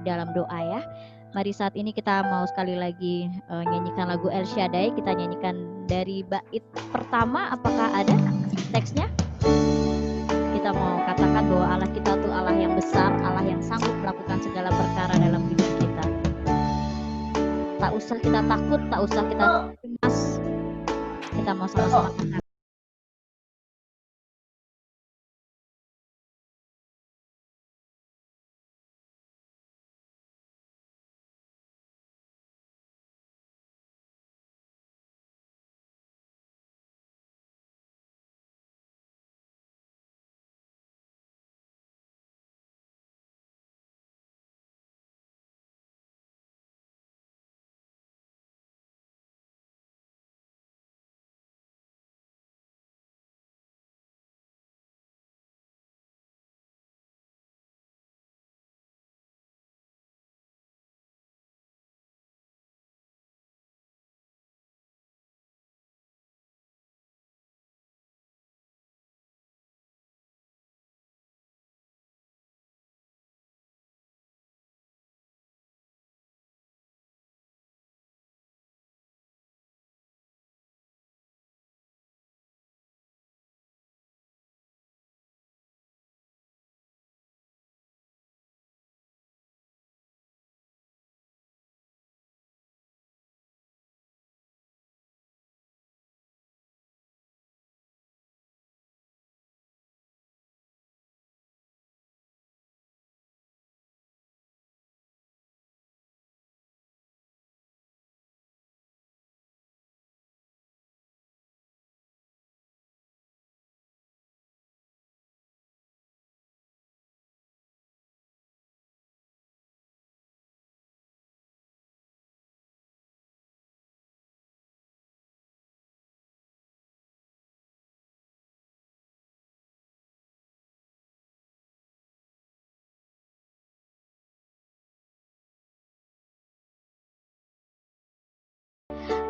dalam doa ya. Mari saat ini kita mau sekali lagi nyanyikan lagu El Shaddai, kita nyanyikan dari bait pertama, apakah ada teksnya? Kita mau katakan bahwa Allah kita itu Allah yang besar, Allah yang sanggup melakukan segala perkara dalam hidup kita. Tak usah kita takut, tak usah kita cemas, kita mau sama-sama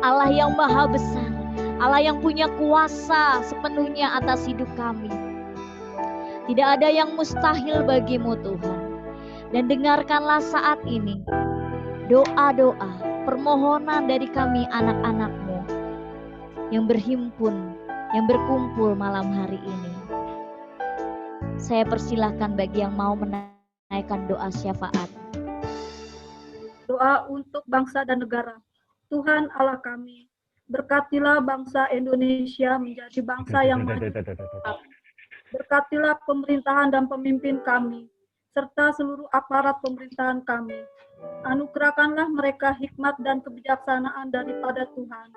Allah yang maha besar, Allah yang punya kuasa sepenuhnya atas hidup kami. Tidak ada yang mustahil bagimu Tuhan. Dan dengarkanlah saat ini doa-doa, permohonan dari kami anak-anak-Mu yang berhimpun, yang berkumpul malam hari ini. Saya persilahkan bagi yang mau menaikkan doa syafaat. Doa untuk bangsa dan negara. Tuhan Allah kami, berkatilah bangsa Indonesia menjadi bangsa yang maju. Berkatilah pemerintahan dan pemimpin kami, serta seluruh aparat pemerintahan kami. Anugerahkanlah mereka hikmat dan kebijaksanaan daripada Tuhan,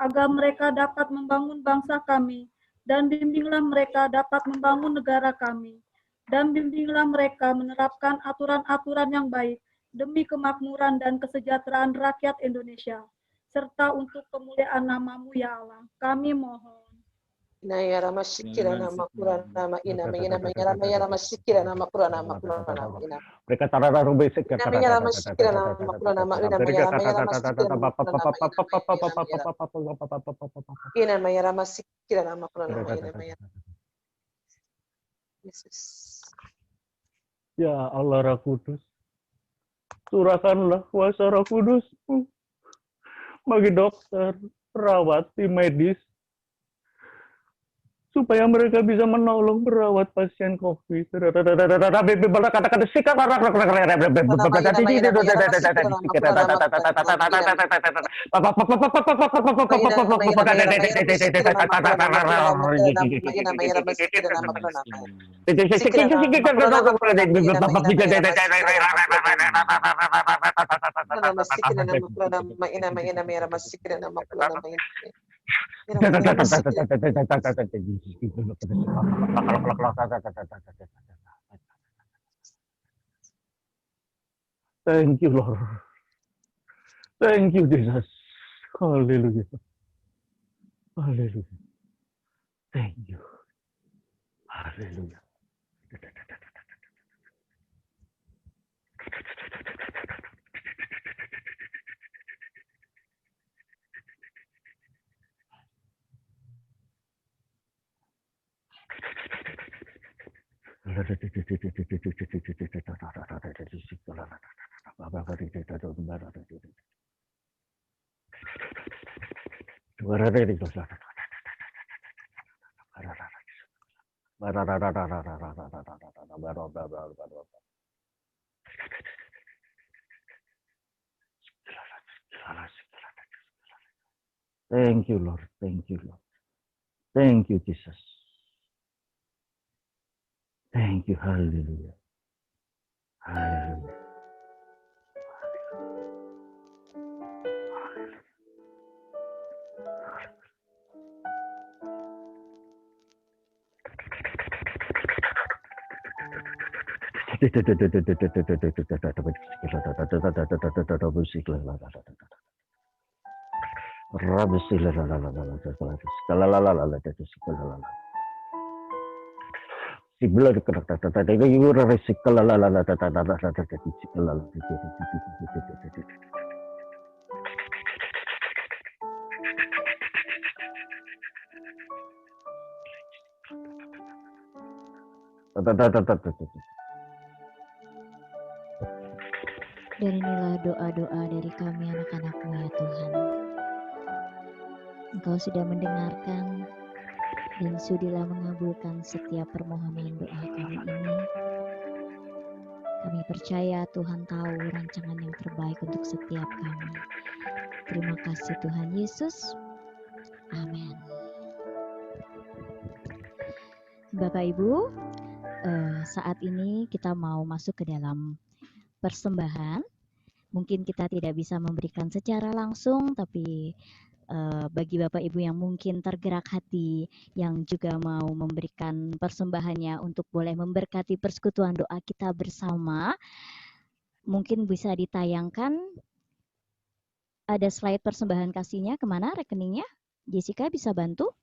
agar mereka dapat membangun bangsa kami, dan bimbinglah mereka dapat membangun negara kami, dan bimbinglah mereka menerapkan aturan-aturan yang baik demi kemakmuran dan kesejahteraan rakyat Indonesia, serta untuk kemuliaan nama-Mu ya Allah. Kami mohon. Inaya rama sikira nama Quran nama ina ina rama ya rama sikira nama Quran nama ina. Mereka tarara rube sikir. Inaya rama sikira nama Quran nama ina ya rama sikira ina ya rama sikira nama Quran nama ina. Yesus. Ya Allah Roh Kudus, curahkanlah kuasa Roh Kudus bagi dokter, perawat, tim medis, supaya mereka bisa menolong merawat pasien COVID. Thank you, Lord. Thank you, Jesus. Hallelujah. Hallelujah. Thank you. Hallelujah. Thank you, Lord. Thank you, Lord. Thank you, Jesus. Thank you. Hallelujah. Hallelujah. Dan inilah doa-doa dari kami anak-anak-Mu ya Tuhan. Engkau sudah mendengarkan dan sudilah mengabulkan setiap permohonan doa kami ini. Kami percaya Tuhan tahu rancangan yang terbaik untuk setiap kami. Terima kasih Tuhan Yesus. Amin. Bapak Ibu, saat ini kita mau masuk ke dalam persembahan. Mungkin kita tidak bisa memberikan secara langsung, tapi bagi Bapak Ibu yang mungkin tergerak hati, yang juga mau memberikan persembahannya untuk boleh memberkati persekutuan doa kita bersama, mungkin bisa ditayangkan. Ada slide persembahan kasihnya, kemana rekeningnya? Jessica bisa bantu?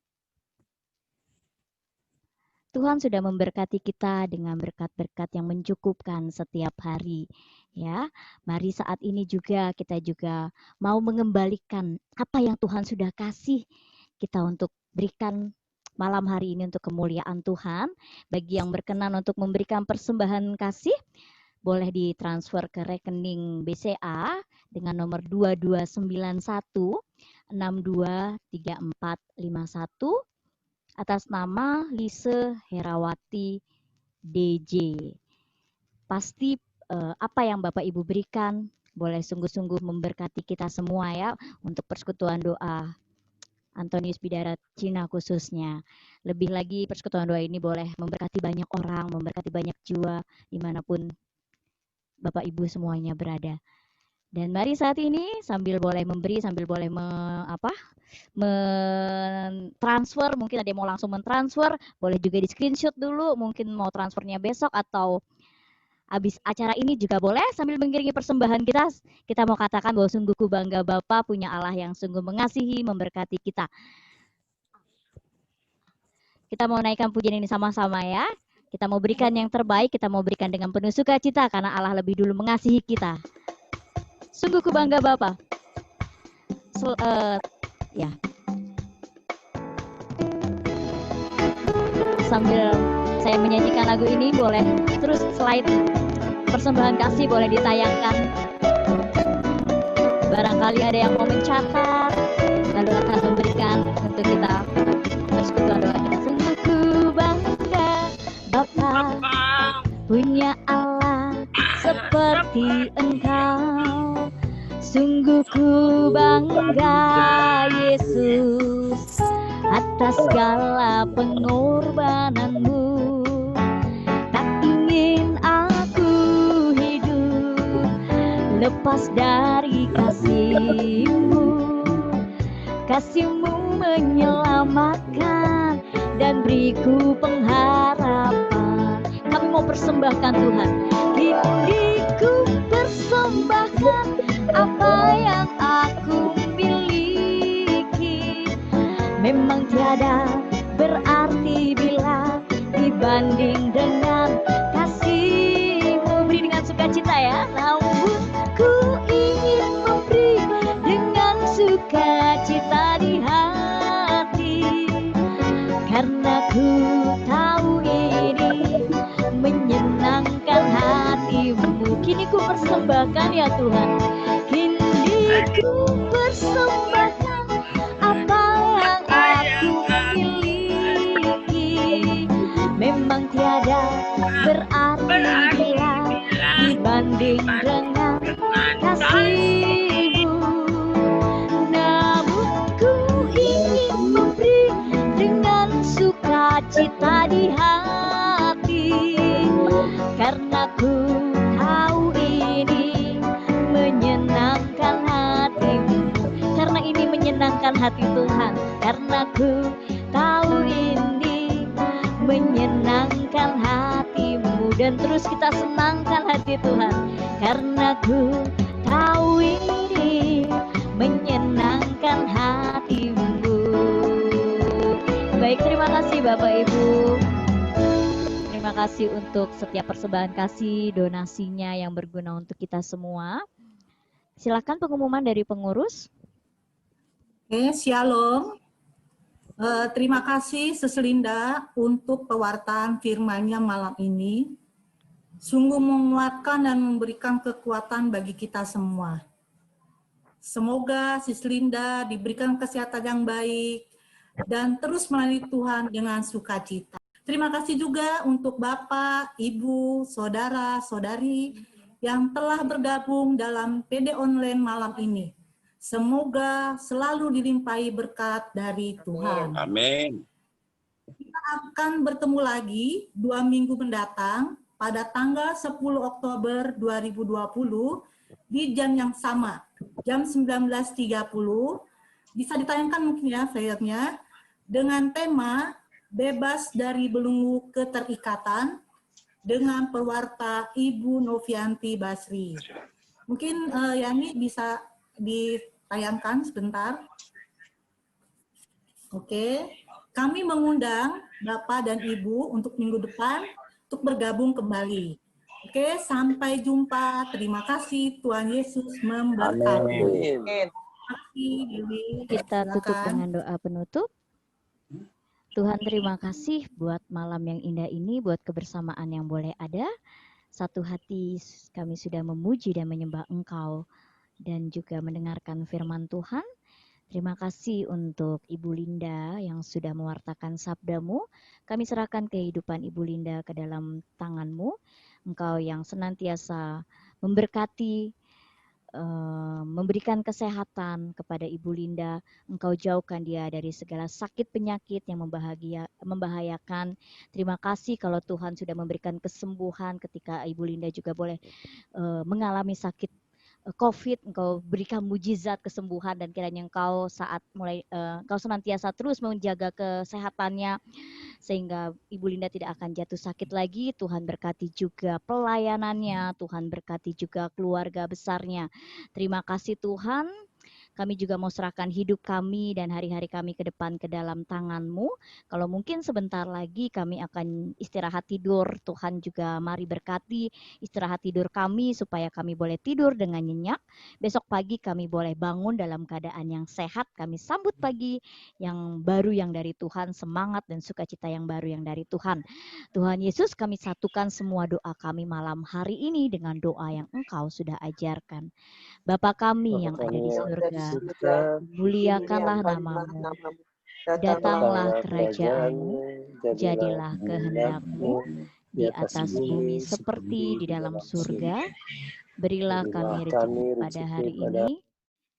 Tuhan sudah memberkati kita dengan berkat-berkat yang mencukupkan setiap hari. Ya, mari saat ini juga kita juga mau mengembalikan apa yang Tuhan sudah kasih kita untuk berikan malam hari ini untuk kemuliaan Tuhan. Bagi yang berkenan untuk memberikan persembahan kasih, boleh ditransfer ke rekening BCA dengan nomor 2291 623451 atas nama Lise Herawati DJ. Pasti apa yang Bapak Ibu berikan boleh sungguh-sungguh memberkati kita semua ya, untuk persekutuan doa Antonius Bidara Cina khususnya. Lebih lagi persekutuan doa ini boleh memberkati banyak orang, memberkati banyak jiwa dimanapun Bapak Ibu semuanya berada. Dan mari saat ini sambil boleh memberi, sambil boleh mentransfer, mungkin ada yang mau langsung mentransfer, boleh juga di screenshot dulu, mungkin mau transfernya besok atau habis acara ini juga boleh sambil mengiringi persembahan kita. Kita mau katakan bahwa sungguh ku bangga Bapa punya Allah yang sungguh mengasihi, memberkati kita. Kita mau naikkan pujian ini sama-sama ya. Kita mau berikan yang terbaik, kita mau berikan dengan penuh sukacita karena Allah lebih dulu mengasihi kita. Sungguh ku bangga Bapa. Ya. Sambil saya menyanyikan lagu ini, boleh terus slide persembahan kasih boleh ditayangkan. Barangkali ada yang mau mencatat, lalu akan memberikan untuk kita persekutuan doa kita. Sungguh ku bangga Bapa punya Allah seperti Engkau. Sungguh ku bangga Yesus atas segala pengorbananmu. Tak ingin aku hidup lepas dari kasih-Mu. Kasih-Mu menyelamatkan dan beriku pengharapan. Kami mau persembahkan Tuhan. Kini ku persembahkan apa yang aku miliki. Memang tiada berarti bila dibanding dengan kasih-Mu. Beri dengan sukacita ya. Namun ku ingin memberi dengan sukacita di hati, karena ku tahu ini menyenangkan hati-Mu. Kini ku persembahkan ya Tuhan. Kini ku persembahkan apa yang aku miliki. Memang tiada berarti bila dibanding dengan kasih-Mu. Namun ku ingin memberi dengan sukacita di hati, karena ku tahu ini menyenangkan hati-Mu. Karena ini menyenangkan hati Tuhan, karena ku tahu ini menyenangkan hati-Mu. Dan terus kita senangkan hati Tuhan, karena ku tahu ini menyenangkan hati-Mu. Baik, terima kasih Bapak Ibu. Terima kasih untuk setiap persembahan kasih, donasinya yang berguna untuk kita semua. Silakan pengumuman dari pengurus. Oke, Shalom. Terima kasih Seselinda untuk pewartaan firman-Nya malam ini. Sungguh menguatkan dan memberikan kekuatan bagi kita semua. Semoga Seselinda diberikan kesehatan yang baik dan terus melayani Tuhan dengan sukacita. Terima kasih juga untuk Bapak, Ibu, Saudara, Saudari yang telah bergabung dalam PD Online malam ini. Semoga selalu dilimpahi berkat dari Tuhan. Amin. Kita akan bertemu lagi 2 minggu mendatang pada tanggal 10 Oktober 2020 di jam yang sama, jam 19.30. Bisa ditayangkan mungkin ya flyernya, dengan tema Bebas dari Belenggu Keterikatan dengan pewarta Ibu Novianti Basri. Mungkin Yani bisa ditayangkan sebentar. Oke. kami mengundang Bapak dan Ibu untuk minggu depan untuk bergabung kembali. Oke, sampai jumpa. Terima kasih. Tuhan Yesus memberkati. Amin. Terima kasih, Dewi. Kita tutup Silakan. dengan doa penutup. Tuhan, terima kasih buat malam yang indah ini, buat kebersamaan yang boleh ada. Satu hati kami sudah memuji dan menyembah Engkau dan juga mendengarkan firman Tuhan. Terima kasih untuk Ibu Linda yang sudah mewartakan sabda-Mu. Kami serahkan kehidupan Ibu Linda ke dalam tangan-Mu. Engkau yang senantiasa memberkati, memberikan kesehatan kepada Ibu Linda. Engkau jauhkan dia dari segala sakit penyakit yang membahayakan. Terima kasih kalau Tuhan sudah memberikan kesembuhan ketika Ibu Linda juga boleh mengalami sakit COVID. Engkau berikan mujizat kesembuhan dan kiranya Engkau Engkau senantiasa terus menjaga kesehatannya sehingga Ibu Linda tidak akan jatuh sakit lagi. Tuhan berkati juga pelayanannya, Tuhan berkati juga keluarga besarnya. Terima kasih Tuhan. Kami juga mau serahkan hidup kami dan hari-hari kami ke depan ke dalam tangan-Mu. Kalau mungkin sebentar lagi kami akan istirahat tidur, Tuhan juga mari berkati istirahat tidur kami supaya kami boleh tidur dengan nyenyak. Besok pagi kami boleh bangun dalam keadaan yang sehat. Kami sambut pagi yang baru yang dari Tuhan, semangat dan sukacita yang baru yang dari Tuhan. Tuhan Yesus, kami satukan semua doa kami malam hari ini dengan doa yang Engkau sudah ajarkan. Bapa kami yang ada di surga, muliakanlah namamu, datanglah kerajaanmu, jadilah kehendak-Mu di atas bumi seperti di dalam surga. Berilah kami rezeki pada hari ini,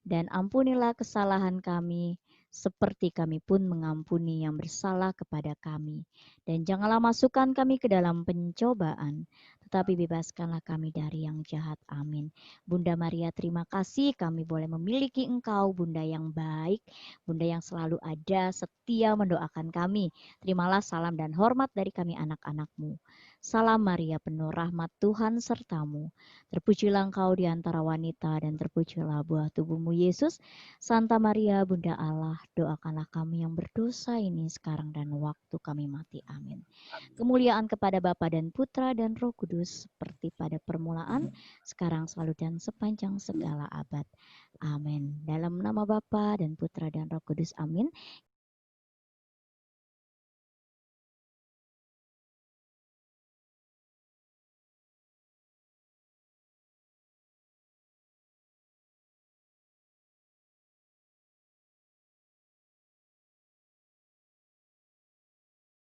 dan ampunilah kesalahan kami, seperti kami pun mengampuni yang bersalah kepada kami. Dan janganlah masukkan kami ke dalam pencobaan, tetapi bebaskanlah kami dari yang jahat. Amin. Bunda Maria, terima kasih kami boleh memiliki Engkau, Bunda yang baik, Bunda yang selalu ada, setia mendoakan kami. Terimalah salam dan hormat dari kami anak-anak-Mu. Salam Maria, penuh rahmat Tuhan sertamu. Terpujilah Engkau di antara wanita dan terpujilah buah tubuhmu Yesus. Santa Maria, Bunda Allah, doakanlah kami yang berdosa ini sekarang dan waktu kami mati. Amin. Kemuliaan kepada Bapa dan Putra dan Roh Kudus, seperti pada permulaan, sekarang, selalu, dan sepanjang segala abad. Amin. Dalam nama Bapa dan Putra dan Roh Kudus. Amin.